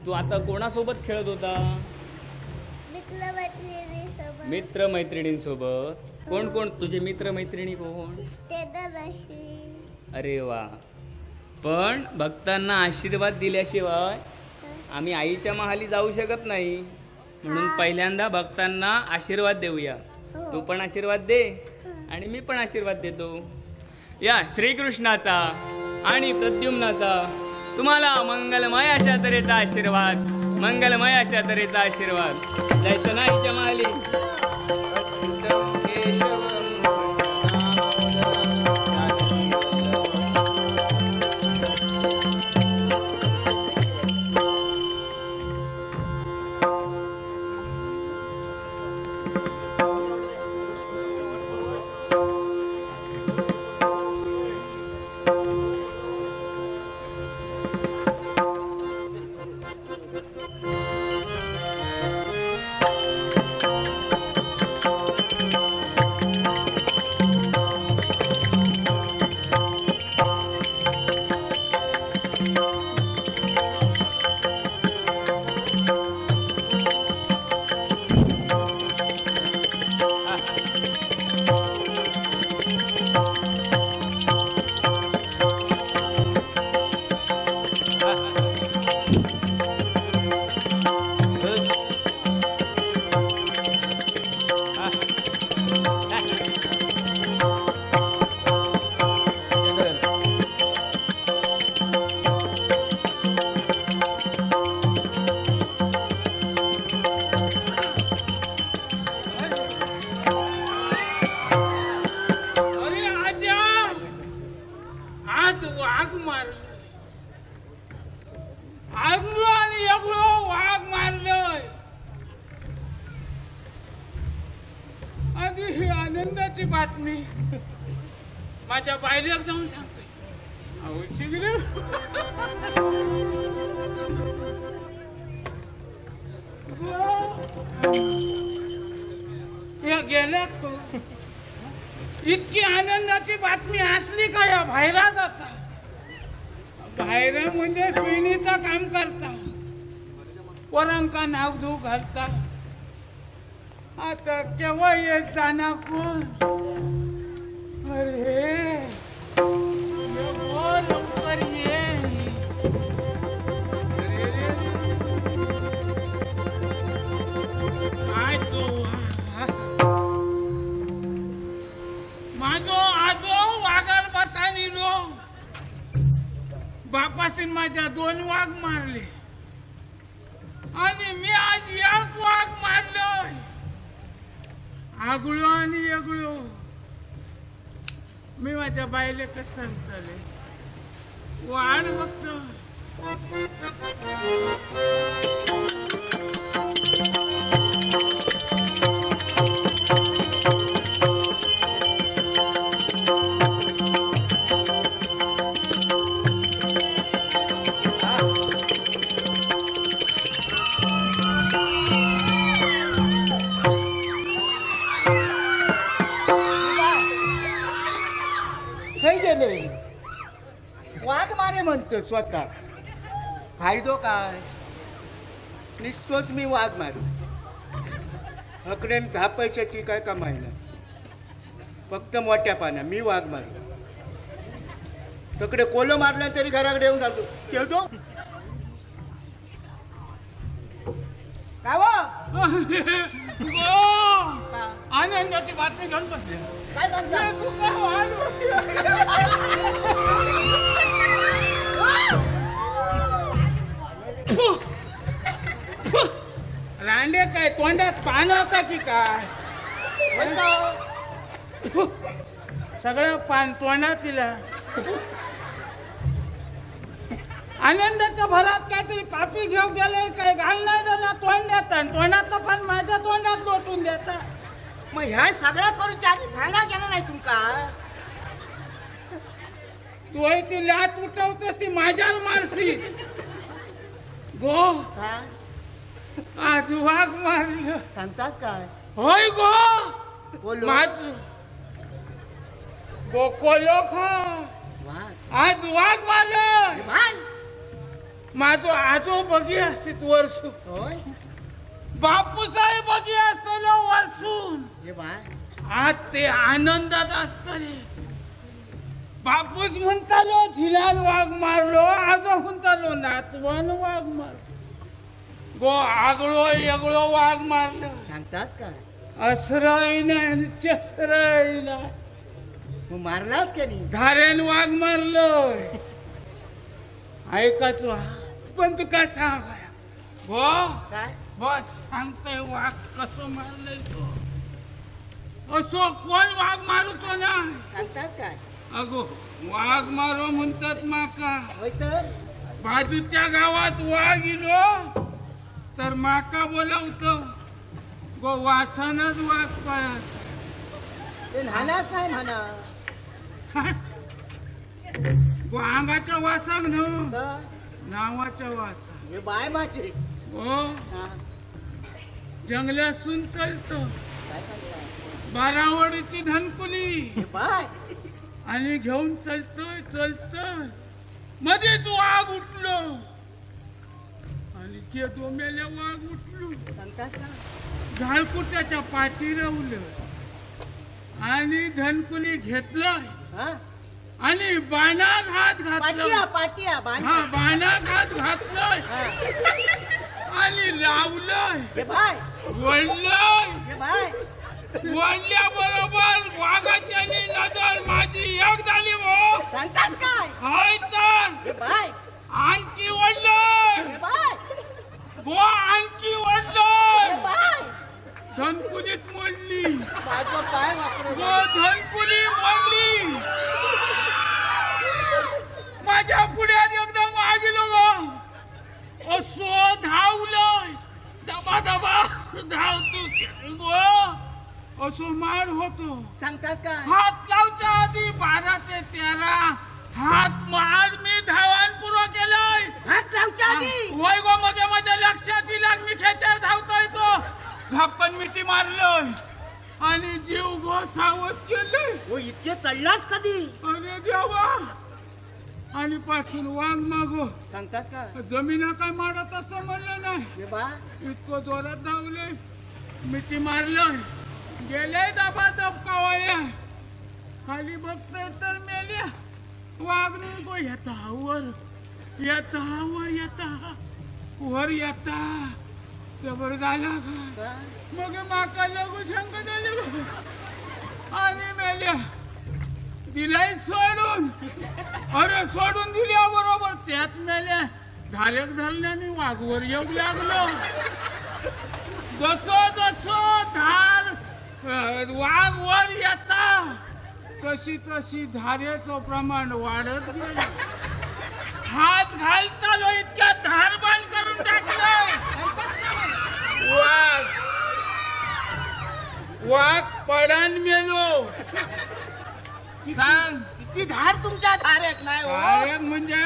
C: तू आता कोणासोबत खेळत होता? मित्र मैत्रिणींसोबत. कोण कोण तुझे मित्र मैत्रिणी कोण? अरे वा. पण भक्तांना आशीर्वाद दिल्याशिवाय आम्ही आईच्या महाली जाऊ शकत नाही. म्हणून पहिल्यांदा भक्तांना आशीर्वाद देऊया. तू पण आशीर्वाद दे आणि मी पण आशीर्वाद देतो. या श्रीकृष्णाचा आणि प्रद्युम्नाचा तुम्हाला मंगलमय अशा तऱ्हेचा आशीर्वाद, मंगलमय अशा तऱ्हेचा आशीर्वाद. जायचं ना आईच्या महाली?
F: आनंदाची बातमी माझ्या बायलेक जाऊन सांगतोय. अहो शिगरे या गेल्या इतकी आनंदाची बातमी असली का या बाहेरा जाता. बाहेर म्हणजे सोयीचं काम करता, पोरांका नाव धू घालता. आता केव्हा येत जाणार कोण? अरे लवकर ये. काय तो माझो आजो वाघार बसा निलो. बापासीन माझ्या 2 वाघ मारले आणि मी आज 1 वाघ मारलोय. आगळो आणि येगळो. मी माझ्या बाईले कसं सांगतले वाढ बघतो.
B: वाघ मारे म्हणतो स्वतः. फायदो काय? निसतोच मी वाघ मारू. हकडेन 10 पैशाची काय कमाई नाही. फक्त मोठ्या पाना मी वाघ मारू. तकडे कोलो मारला तरी घराकडे येऊन जातो. ठेवतो काय
F: आनंदाची बातमी घेऊन बसले.
B: काय सांगता?
F: रांडे काय तोंडात पान होता की काय? सगळं पान तोंडात दिला. आनंदाच्या भरात काहीतरी पापी घेऊन गेले काय घालणार ना तोंडात. तोंडातलं पान माझ्या तोंडात लोटून देता.
B: मग ह्या सगळ्या करूच्या आधी सांगा गेला नाही तुमका?
F: तू ती लात उठवतोस ती माझ्यावर मारशी. गो आज वाघ मारलं.
B: सांगतास काय?
F: होय गो
B: बोलो.
F: माझ गो कोलो खा. आज वाघ मारलं. माझो आजो बगी असत वर्षू. बापूसाहेब बगी असतलो वर्षून. आज ते आनंदात असतले. बापूस म्हणतालो झिलाल वाघ मारलो. आजो म्हणतालो नातवन वाघ मारलो. गो आगळो येगळो वाघ मारलो.
B: सांगतास काय?
F: असरही नाही चसरही नाही.
B: मग मारलास की नाही?
F: धारेन वाघ मारलोय. ऐकाच पण तू काय सांग गो?
B: काय
F: बस सांगतोय वाघ कसं मारलंय तो. असो कोण वाघ मारतो ना.
B: सांगतास काय?
F: अगो वाघ मारो म्हणतात माका.
B: होय तर
F: बाजूच्या गावात वाघ इलो तर माका बोलवतो. गो वासनच वाघ पळत.
B: ते लहानच नाही म्हणा.
F: गो अंगाच्या वासाक न
B: तर
F: नावाच्या वासा.
B: हे बाय माझे.
F: हो जंगलासून चलतो. 12 धनकुली
B: बाय
F: आणि घेऊन चलतोय. मध्येच वाघ उठलो आणि ते डोम्याला वाघ उठलो.
B: सांगतास का?
F: झाडकुट्याच्या पाठी रवलं आणि धनकुली घेतलं आणि बाणात हात घातलं.
B: पाटिया
F: हा बाणात हात घातलंय आणि लावलंय. वळलंय. वळल्याबरोबर वाघाच्या नजर माझी एक झाली. हो
B: सांगतास काय?
F: हाय तर आणखी वळलंय. हो आणखी वळलंय. धनकुलीच मोडली.
B: पाय वापरू.
F: धनकुली मोडली. माझ्या पुढ्यात एकदम आगिलो ग. असो धावलोय. दबा दबा धावतो गो. असो मार होतो.
E: सांगतास का
F: हात लावच्या आधी 12 ते 13 हात मार मी धावान पुरो केलंय.
E: हात लावच्या आधी
F: वय गो मध्ये माझ्या लक्षात येईल मी खेचार धावतोय तो धापण मिठी मारलोय आणि जीव गो सावध केलंय.
E: हो इतके चढलास कधी
F: अरे देवा आणि पासून वाघ मागो
E: सांगतास का
F: जमीन काय मारत असं म्हणलं नाही.
E: हे बा
F: इतकं जोरात धावले मिठी मारलोय गेले दबा दब कावळ्या खाली बघतोय तर मेल्या. वाघ गो येता वर येता वर येता वर येता जबर झाला का मग माका लगू शंक झाले आणि मेल्या दिलाय सोडून. अरे सोडून दिल्या बरोबर त्याच मेल्या धारेक धरल्याने वाघवर येऊ लागलो. जसो जसो धार वाघ वर येता तशी तशी धारेचं प्रमाण वाढत गेलं. हात घालतालो इतक्या धार बंद करून टाकलं. वाघ पडान मेलो. सांग
E: किती धार तुमच्या धारेत नाही हो?
F: धारेक म्हणजे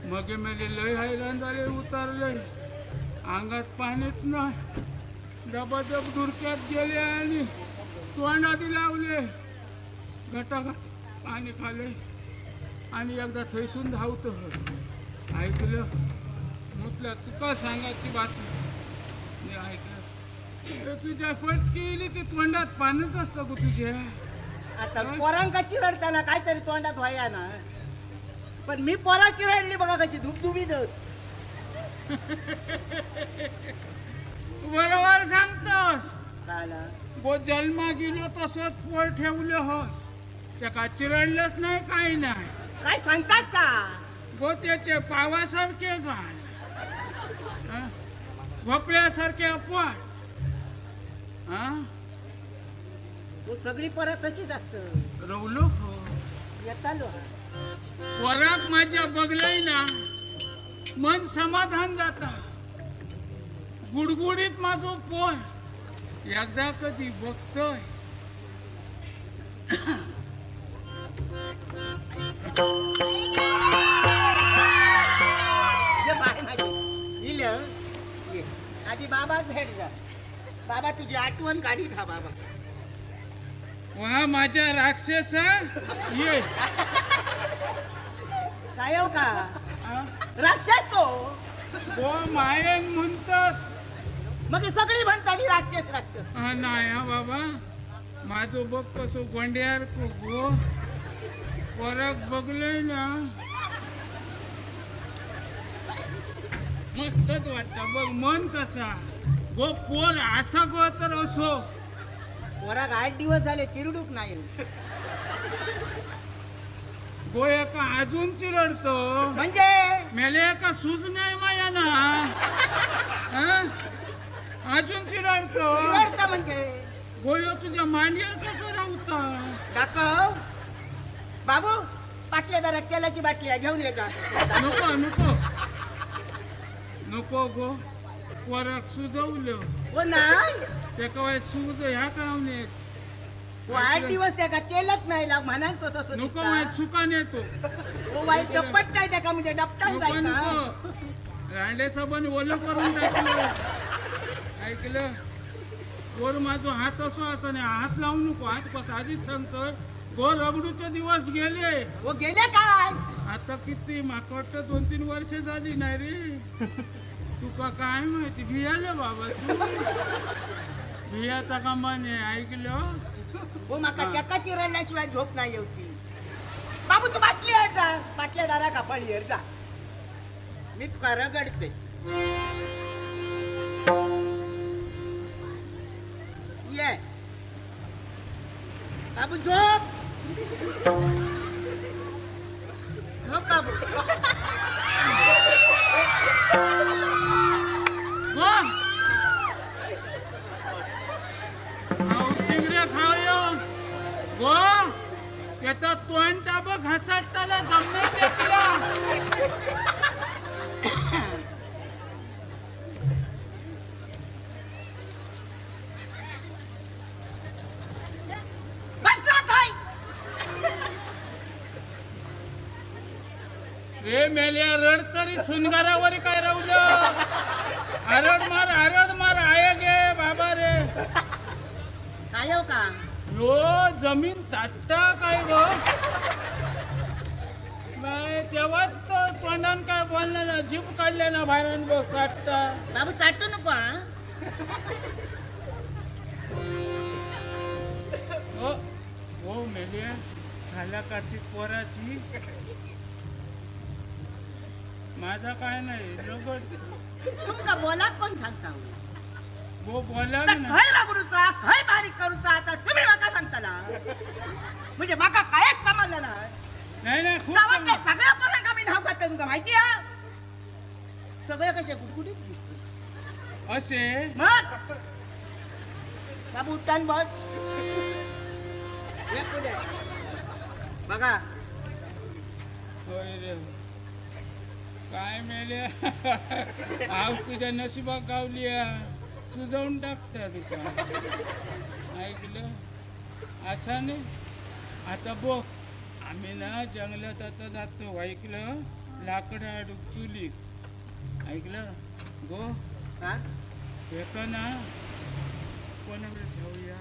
F: मग मेले लय हैराण झाले उतरले अंगात पाणीच नाही. डबाडब धुरक्यात गेले आणि तोंडादी लावले घटाघट पाणी खाले आणि एकदा थैसून धावतो ऐकलं म्हटलं तुका सांगायची बातमी मी ऐकलं. तुझ्या फटकी येईल ती तोंडात पाणीच असतं गो तुझ्या.
E: आता पोरांका चिरडताना काहीतरी तोंडात व्हाया ना पण मी पोरा चिरडली बघा कशी धुपधुपीत.
F: बरोबर सांगतोस.
E: झाला
F: गो जन्मा गेलो तसंच पोर ठेवलं होस त्या चिरडलंच नाही काही नाही.
E: काय सांगतात का
F: गो त्याचे पावासारखे गाल भोपळ्यासारखे अपवाद
E: तू सगळी परत तशीच असत
F: रवलो हो
E: येतालो.
F: वरात माझ्या बघलंय ना मन समाधान जाता. गुडगुडीत माझो पोर एकदा कधी बघतोय.
E: आधी बाबा भेट जा. बाबा तुझी आठवण काढी खा बाबा.
F: वा माझ्या राक्षसा ये
E: काय हो का
F: हा?
E: राक्षस तो
F: गो मायन म्हणतात.
E: मग ही सगळी म्हणतात ही राक्षस राक्षस.
F: नाही हा बाबा माझो बघ कसो गोंड्यार को गो परत बघलंय ना मस्तच वाटतं बघ मन कसा गो पोर असा गो तर असो.
E: पोराक 8 दिवस झाले चिरडूक नाही.
F: गो एका अजून चिरडतो
E: म्हणजे
F: मेले एका सूज नाही माया ना हा? अजून चिरडतो
E: चिरडता म्हणजे
F: गोयो तुझ्या मांडीवर कसं राहता.
E: काका बाबू पाटल्या दारात तेलाची बाटली आहे, घेऊन ये जा.
F: नको नको नको गो वराक सुजवलं
E: हो नाही
F: ते काय सूज ह्या कावणे
E: हो 8 दिवस त्याका तेलच नाही लाग म्हणायचो तसं.
F: नको वाईट सुकान येतो.
E: हो वाईट डप्पट नाही त्याका म्हणजे डपटान
F: नको
E: जायचं.
F: नको रांडे साबण ओलं करून टाकलं ऐकलं. वर माझा हात असो असं नाही हात लावू नको. हात कसं आधीच सांगतोय गो रगडूचे दिवस गेले.
E: हो गेले काय
F: आता किती माका वाटतं 2-3 वर्ष झाली नाही रे. तुका काय माहिती भियालं बाबा तू भियाचा का म्हणे ऐकलं.
E: हो माका त्याका चिरडल्याशिवाय झोप नाही येऊची. बाबू तू बाटली हर जा बाटल्या दारा कापडी हर जा. मी तुका रगडते. ये बाबू झोप झोप बाबू.
F: चिंगऱ्या खावयो गो त्याचा तोंड टाब घासाटताला जमणार तुला. रे मेल्या रड तरी सुनगारावर काय रावलं आरड मार आय गे बाबा रे
G: काय हो का
F: रो जमीन चाटता काय ग नाही तेव्हाच तो तोंडान काय बोलले ना जीभ काढले ना बाहेर बघ चाटता
G: बाबू चाटू नको हा
F: हो मेल्या सालाकाची पोराची माझा काय नाही लगट
G: तुमका बोला कोण सांगता
F: वो बोला
G: आता
F: ना
G: खय रगडूचा खय बारीक करूचा आता तुम्ही माका सांगताला म्हणजे माका कायच समजलं नाही
F: नाही खूप
G: गावातल्या सगळ्या पोरांका मी नाव घातलं तुमका माहिती आहे सगळे कसे गुटगुटीत दिसते
F: असे
G: मग बाबू उठान बस ये पुढे बघा
F: होय रे काय मेले आज तुझ्या नशिबात गावली तू जाऊन टाकता तुका ऐकलं असा नाही आता बघ आम्ही ना जंगलात आता जातो ऐकलं लाकडं अडूक चुली ऐकलं गो
G: हा
F: एका ना कोणाकडे ठेवूया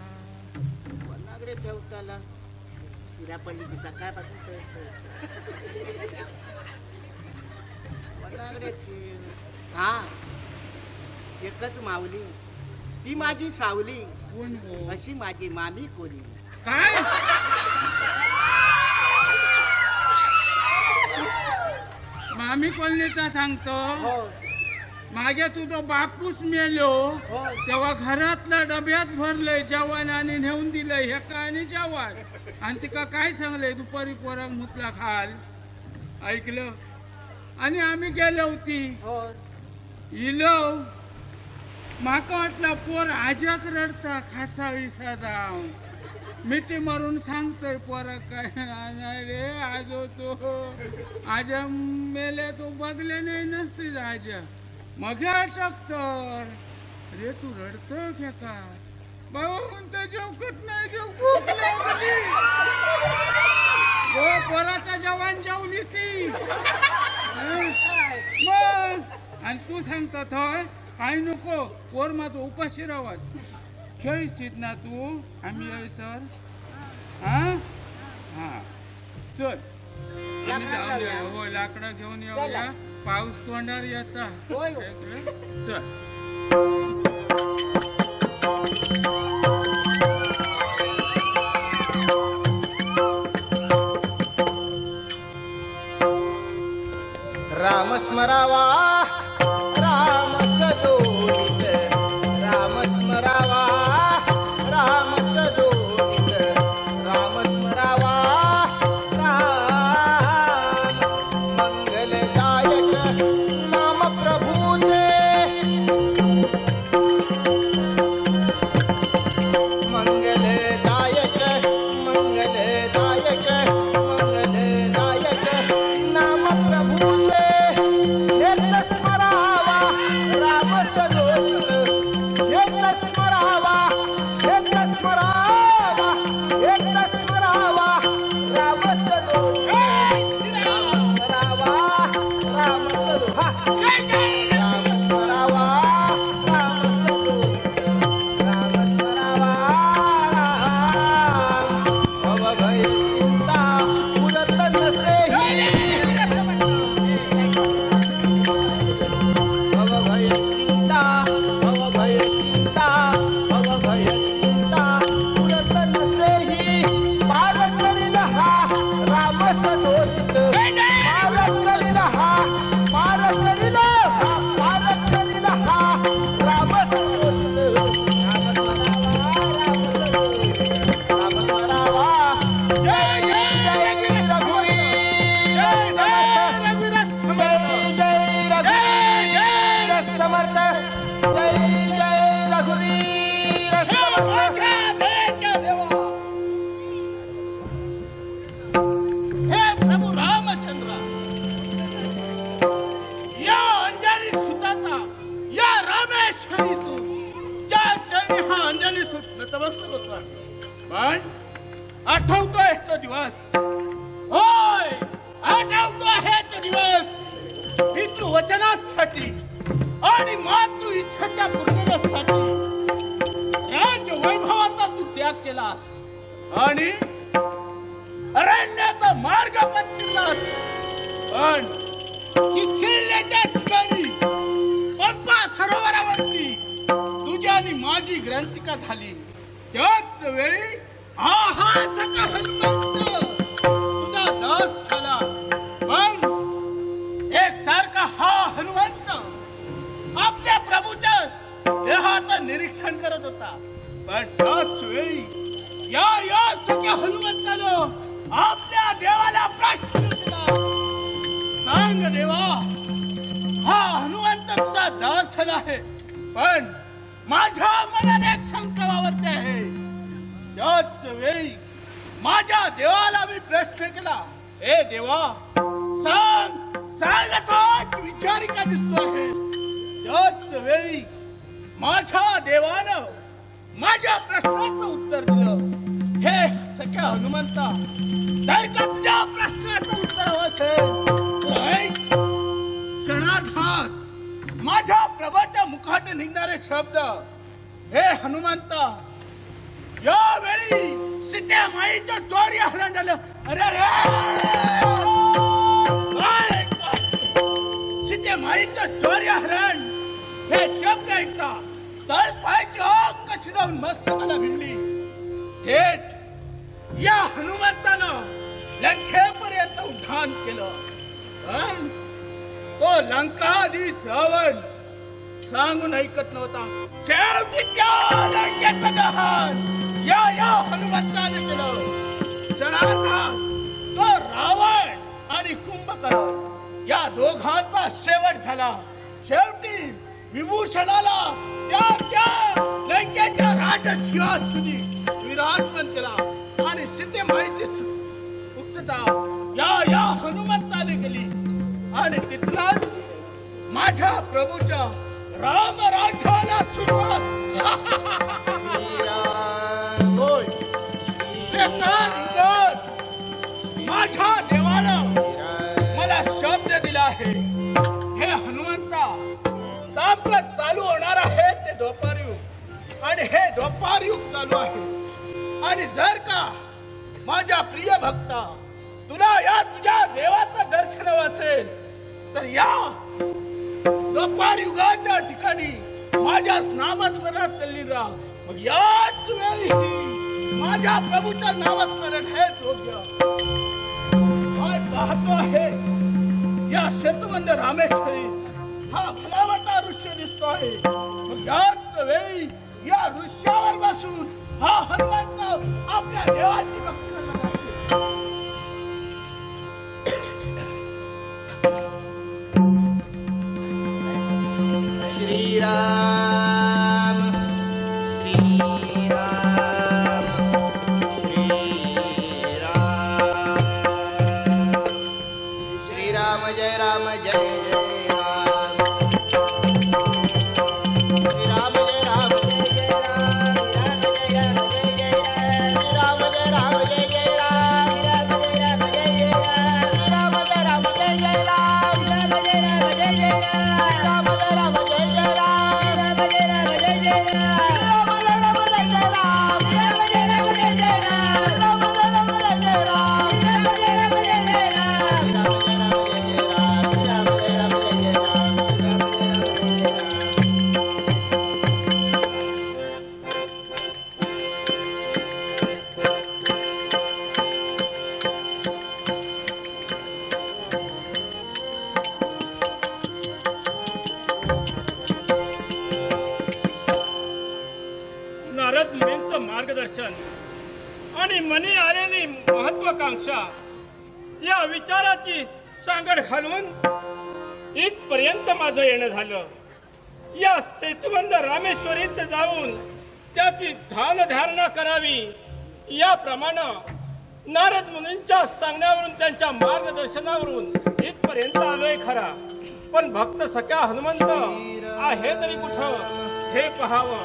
G: कोणाकडे ठेवताला तिला पडली की सकाळपासून कोणाकडे ठेव हा एकच माऊली ती माझी सावली
F: कोण गो
G: अशी माझी मामी कोणी
F: काय मामी कोल्हेचा सांगतो
G: हो
F: मागे तुझा बापूस मेलो
G: हो
F: तेव्हा घरातलं डब्यात भरलंय जेवण आणि नेऊन दिलंय हे काय आणि जेवण आणि तिका काय सांगलंय दुपारी पोराक मुतला खाल ऐकलं आणि आम्ही गेलो होती
G: हो
F: इलो माका वाटलं पोर आजाक रडता खासाळी जाऊन मिठी मारून सांगतोय पोरा काय नाही रे आजो तो आजा मेले तो बघले नाही नसते आजा मग अटक तर रे तू रडतो घ्या का भाऊ म्हणतो जेवकत नाही जेव भूक लागली हो पोराचा जवान जेवली ती मग आणि तू सांगतो थोय काय नको पोर माझं उपाशी राहत खेळशीत ना तू आम्ही येऊ सर हा हा चल आम्ही जाऊन येऊया. हो लाकडं घेऊन येऊया पाऊस तोंडावर येता
G: होय, होय.
F: ऐकलं? चल
B: राम स्मरावा राम सदोदित राम स्मरावा राम सदोदित राम स्मरावा राम मंगलदायक नाम प्रभूते मंगलदायक मंगलदायक मंगलदायक नाम प्रभूते स्मरावा राम सदोदित स्मरावा स्मरावा स्मरावा राम सदोदित स्मरावा राम सदोदित राम स्मरावा राम सदोदित राम स्मरावा भव भय चिंता उरत नसेही भव भय चिंता भव भय चिंता भव भय चिंता उरत नसेही पार करील हा राम सदोदित पार करील हा पार करील हा पार करील हा राम सदोदित राम स्मरावा जय जय रघुवीर समर्थ जय जय रघुवीर समर्थ
F: हे प्रभू रामचंद्र या अंजनी सुताचा या रामेश्वरी तू ज्या चरणी हा अंजनी सुत नतमस्तक होता पण आठवतोय तो दिवस होय आठवतो आहे तो दिवस पितृवचनासाठी आणि मातृ इच्छेच्या पूर्णतेसाठी राज्य वैभवाचा तू त्याग केलास आणि अरण्याचा मार्ग पत्करलास. पण चिखिल्याच्या ठिकाणी पंपा सरोवरावरती तुझी आणि माझी ग्रंथिका झाली. त्याच वेळी हा सखा हनुमंत तुझा दास झाला. पण एक सारखा हा हनुमंत आपल्या प्रभूच्या देहाचं निरीक्षण करत होता. पण त्याच वेळी या सख्या हनुमंतानं आपल्या देवाला प्रश्न केला. सांग देवा, हा हनुमंत तुझा दास झाला आहे, पण माझ्या मनाने एक शंका वावरते आहे. त्याच वेळी माझ्या देवाला मी प्रश्न केला, ए देवा सांग विचारी का दिसतो आहे. त्याच वेळी माझ्या देवानं माझ्या प्रश्नाचं उत्तर दिलं. हे सख्या हनुमंता, जर का तुझ्या प्रश्नाचं उत्तर हवं असेल क्षणार्धात माझ्या प्रभाच्या मुखात निघणारे शब्द, हे हनुमंता, यावेळी सीते माईचं चोरी हरण झालं. अरे सीते माईचं चोरी हरण हे शब्द ऐकता तळ पायची आग कशी जाऊन मस्तकाला भिडली. थेट या हनुमंतानं लंकेपर्यंत उड्डाण केलं. पण तो लंकाधीश रावण सांगून ऐकत नव्हता. शेवटी त्या लंकेचं दहन या हनुमंताने केलं. क्षणार्धात तो रावण आणि कुंभकर्ण या दोघांचा शेवट झाला. शेवटी विभूषणाला त्या लंकेच्या राजशिंहासनी विराजमान केला आणि सीतेमाईची मुक्तता या हनुमंताने केली. आणि तिथलाच माझ्या प्रभूच्या रामराज्याला सुरुवात. होय, माझ्या देवानं मला शब्द दिला आहे. हे हनुमंता, सांप्रत चालू होणार आहे ते द्वापारयुग, आणि हे द्वापारयुग चालू आहे. आणि जर का माझ्या प्रिय भक्ता तुला या तुझ्या देवाचं दर्शन असेल तर या द्वापारयुगाच्या ठिकाणी माझ्या नामस्मरणात तल्लीन राहा. मग याच वेळी माझ्या प्रभूचं नामस्मरण हे योग्य. काय पाहतो आहे या सेतुबंध रामेश्वरी हा फुलावरचा ऋष्य दिसतो आहे. मग याच वेळी या ऋष्यावर बसून हा हनुमंत आपल्या देवाची भक्ती करणार आहे.
E: श्रीराम श्रीराम श्रीराम श्रीराम जय राम जय
D: आणि मनी आलेली महत्वाकांक्षा या विचाराची सांगड घालून इथपर्यंत माझं येणं झालं. या सेतुबंध रामेश्वरीत जाऊन त्याची ध्यानधारणा करावी याप्रमाणे नारद मुनींच्या सांगण्यावरून त्यांच्या मार्गदर्शनावरून इथपर्यंत आलोय खरा. पण भक्त सख्या हनुमंत आहे तरी कुठं हे पहावं.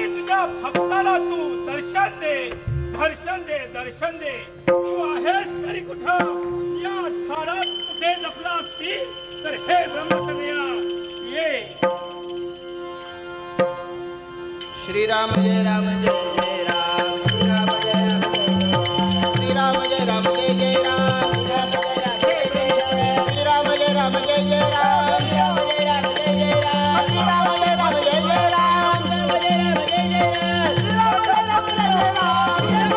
D: तुझ्या भक्ताला तू दर्शन दे, दर्शन दे, दर्शन दे. तू आहेस तरी कुठं? या झाडात कुठे जपला असतील तर हे ब्रह्मचर्या ये.
H: श्रीराम जय राम जय जय राम. श्रीराम जय राम जय जय राम. श्रीराम जय राम जय जय राम. श्रीराम जय राम जय जय राम. श्रीराम जय राम जय जय राम. श्रीराम जय राम जय जय राम. श्रीराम जय राम जय जय राम. श्रीराम जय राम जय जय राम. श्रीराम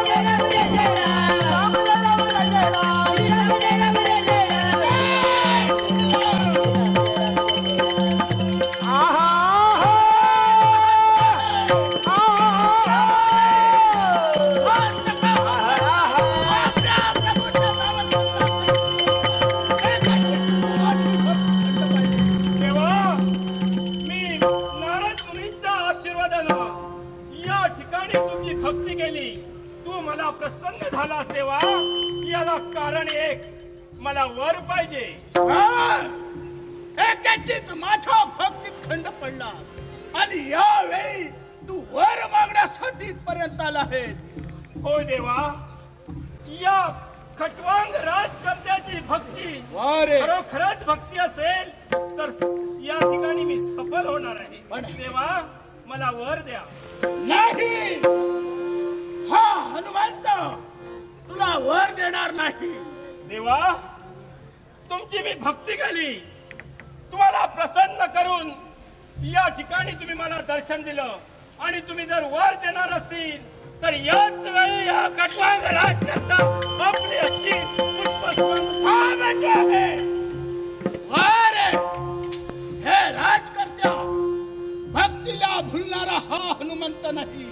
H: जय राम जय जय राम. श्रीराम जय राम जय जय राम. श्रीराम जय राम जय जय राम. आहा
D: भक्ती केली, तू मला प्रसन्न झालास देवा. याला कारण एक, मला वर पाहिजे.
F: एकाचीच माझ्या भक्तीत खंड पडला आणि यावेळी तू वर मागण्यासाठी पर्यंत आला आहे.
D: होय देवा, या खटवांग राजकर्त्याची भक्ती खरोखरच भक्ती असेल तर या ठिकाणी मी सफल होणार आहे. पण देवा, मला वर द्या.
F: नाही, हा हनुमंत तुला वर देणार नाही.
D: देवा, तुमची मी भक्ती केली, तुम्हाला प्रसन्न करून या ठिकाणी तुम्ही मला दर्शन दिलं आणि तुम्ही जर वर देणार असतील तर याच वेळी या खटवांग राजकर्ता आपली अशी
F: हे राजकर्त्या भक्तीला भुलणारा हा हनुमंत नाही.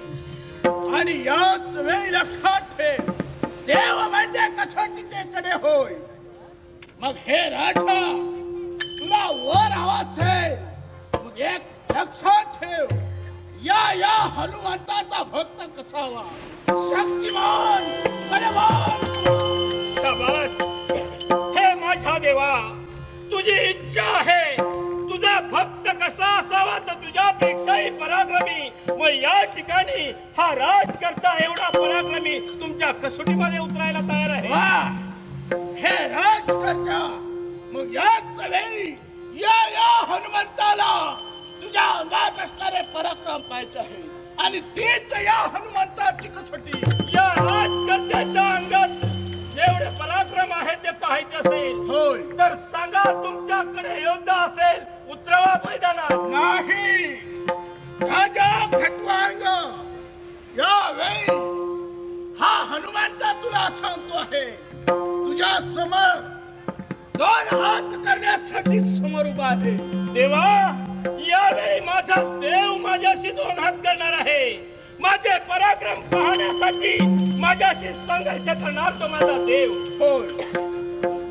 F: आणि याच वेळी लक्षात ठेव, देव म्हणजे कसोटीचे कडे होय. मग हे राजा, तुला वर हवा असेल, मग एक लक्षात ठेव, या हनुमंताचा भक्त कसावा? शक्तिमान, बलवान.
D: शाबास. हे माझ्या देवा, तुझी इच्छा आहे, तुझा भक्त कसा असावा तर तुझ्यापेक्षाही पराक्रमी. मग या ठिकाणी हा राजकर्ता एवढा पराक्रमी तुमच्या कसोटीमध्ये उतरायला तयार आहे.
F: हे राजकर्ता, मग याच वेळी या हनुमंताला तुझ्या अंगात असणारे पराक्रम पाहायचे आहे आणि तीच या हनुमंताची कसोटी.
D: या राजकर्त्याच्या अंगात जेवढे पराक्रम आहे ते पाहायचे असेल
F: होय
D: तर सांगा, तुमच्याकडे योद्धा असेल, उतरवा मैदानात.
F: नाही, राजा खटवांग, यावेळी हा हनुमंत तुला सांगतो आहे, तुझ्या समोर दोन हात करण्यासाठी समोर उभा आहे.
D: देवा, यावेळी माझा देव माझ्याशी दोन हात करणार आहे. माझे पराक्रम पाहण्यासाठी माझ्याशी संघर्ष करणार तो माझा देव.
F: होय,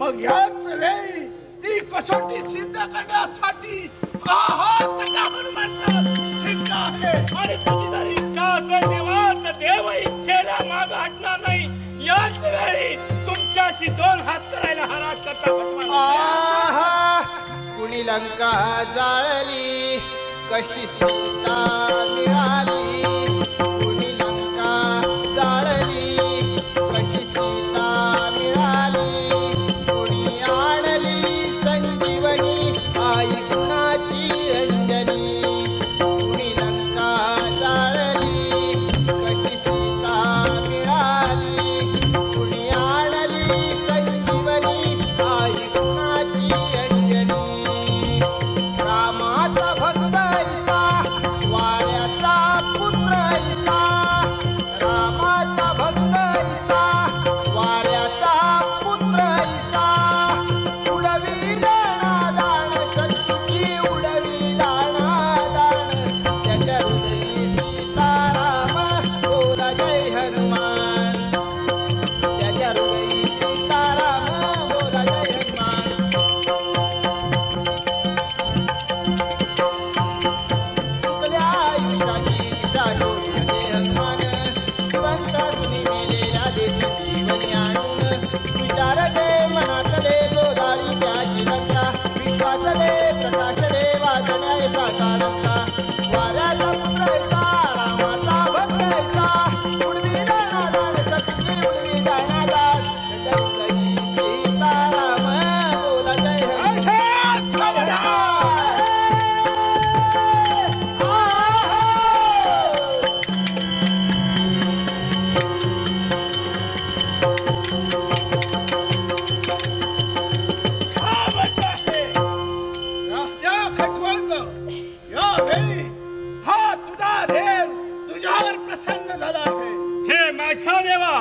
F: मग याच वेळी ती कसोटी सिद्ध करण्यासाठी हा सगळा हनुमंत सिद्ध आहे.
D: आणि तुझी जर इच्छा असेल देवा तर देव इच्छेला माग हटणार नाही. याच वेळी तुमच्याशी दोन हात करायला हा राजकर्ता
H: आहा, कुणी लंका जाळली, कशी सीता मिळाली. कुणी लंका जाळली, कशी सीता मिळाली. कुणी आणली संजीवनी, आई कुणाची अंजनी. कुणी लंका जाळली, कशी सीता मिळाली. कुणी आणली संजीवनी, आई कुणाची अंजनी. रामाचा भक्त ऐसा वाऱ्याचा
F: तुझ्यावर प्रसन्न झाला आहे.
D: हे माझ्या देवा,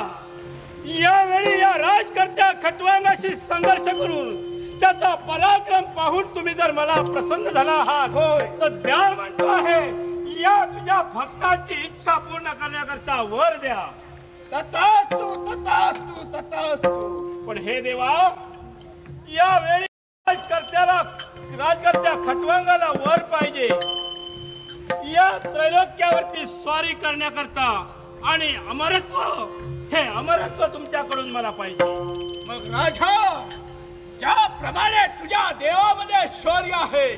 D: यावेळी या राजकर्त्या खटवांगाशी संघर्ष करून त्याचा पराक्रम पाहून तुम्ही जर मला प्रसन्न झाला आहात तर द्या म्हणतो आहे, या तुझ्या भक्ताची इच्छा पूर्ण करण्याकरता वर द्या.
F: तथास्तु तथास्तु तथास्तु.
D: पण हे देवा, यावेळी राजकर्त्या खटवांगाला वर पाहिजे. या त्रैलोक्यावरती स्वारी करण्याकरता आणि अमरत्व तुमच्याकडून मला पाहिजे.
F: मग राजा, ज्याप्रमाणे तुझ्या देवामध्ये शौर्य आहे,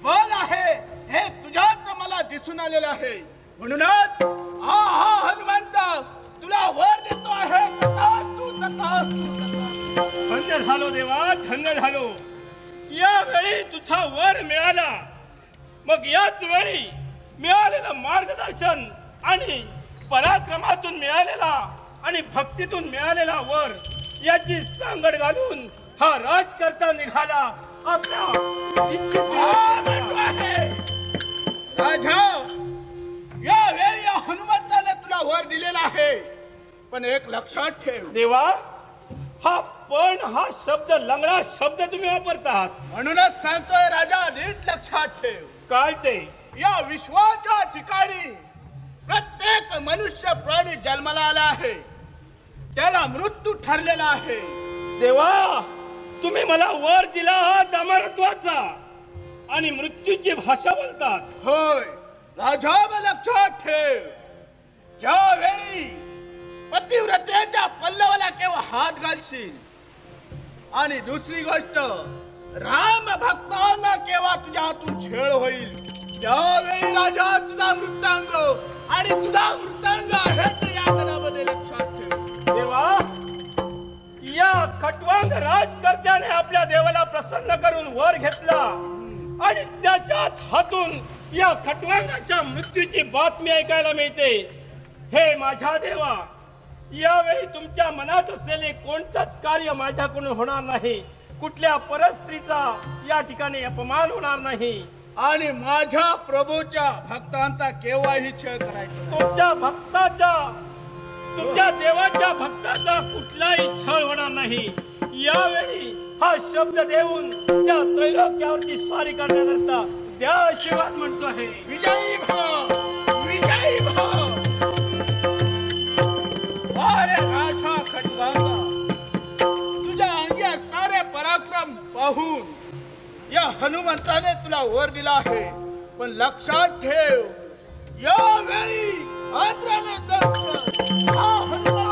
F: बल आहे, हे तुझ्यात मला दिसून आलेलं आहे. म्हणूनच हा हनुमंत तुला वर देतो आहे. तथास्तु तथास्तु.
D: धन्य झालो देवा, धन्य झालो. यावेळी तुझा वर मिळाला. मग याच वेळी मिळालेलं मार्गदर्शन आणि पराक्रमातून मिळालेला आणि भक्तीतून मिळालेला वर याची सांगड घालून हा राजकर्ता निघाला आपल्या
F: राजा. यावेळी या हनुमंताने तुला वर दिलेला आहे. पण एक लक्षात ठेव
D: देवा, हा शब्द लंगडा शब्द तुम्ही वापरतात.
F: म्हणूनच सांगतोय राजा, नीट लक्षात ठेव.
D: काय ते?
F: या विश्वाच्या ठिकाणी प्रत्येक मनुष्य प्राणी जन्माला आला आहे, त्याला मृत्यू ठरलेला आहे.
D: देवा, तुम्ही मला वर दिला आहात अमरत्वाचा आणि मृत्यूची भाषा बोलतात.
F: होय राजा, मग लक्षात ठेव, ज्यावेळी पतिव्रतेच्या पल्लवाला केव्हा हात घालशील आणि दुसरी गोष्ट राम भक्तांना केव्हा तुझ्या हातून छेड होईल, त्यावेळी राजा तुझा मृतांग आणि तुझा मृतांग आहे ते या गणामध्ये लक्षात ठेव.
D: देवा, या खटवांग राजकर्त्याने आपल्या देवाला प्रसन्न करून वर घेतला आणि त्याच्याच हातून या खटवांगाच्या मृत्यूची बातमी ऐकायला मिळते. हे माझ्या देवा, यावेळी तुमच्या मनात असलेले कोणतंच कार्य माझ्याकडून होणार नाही. कुठल्या परस्त्रीचा या ठिकाणी अपमान होणार नाही
F: आणि माझ्या प्रभूच्या भक्तांचा केव्हाही छळ करायचा.
D: तुमच्या देवाच्या भक्ताचा कुठलाही छळ होणार नाही. यावेळी हा शब्द देऊन त्या त्रैलोक्यावरती स्वारी करण्याकरता द्या आशीर्वाद म्हणतो आहे.
F: विजयी भव, विजयी भव. अरे राजा खटवांगा, तुझ्या अंगी असणारे पराक्रम पाहून या हनुमंताने तुला वर दिला आहे. पण लक्षात ठेव, यावेळी आंध्राने हा हनुमंत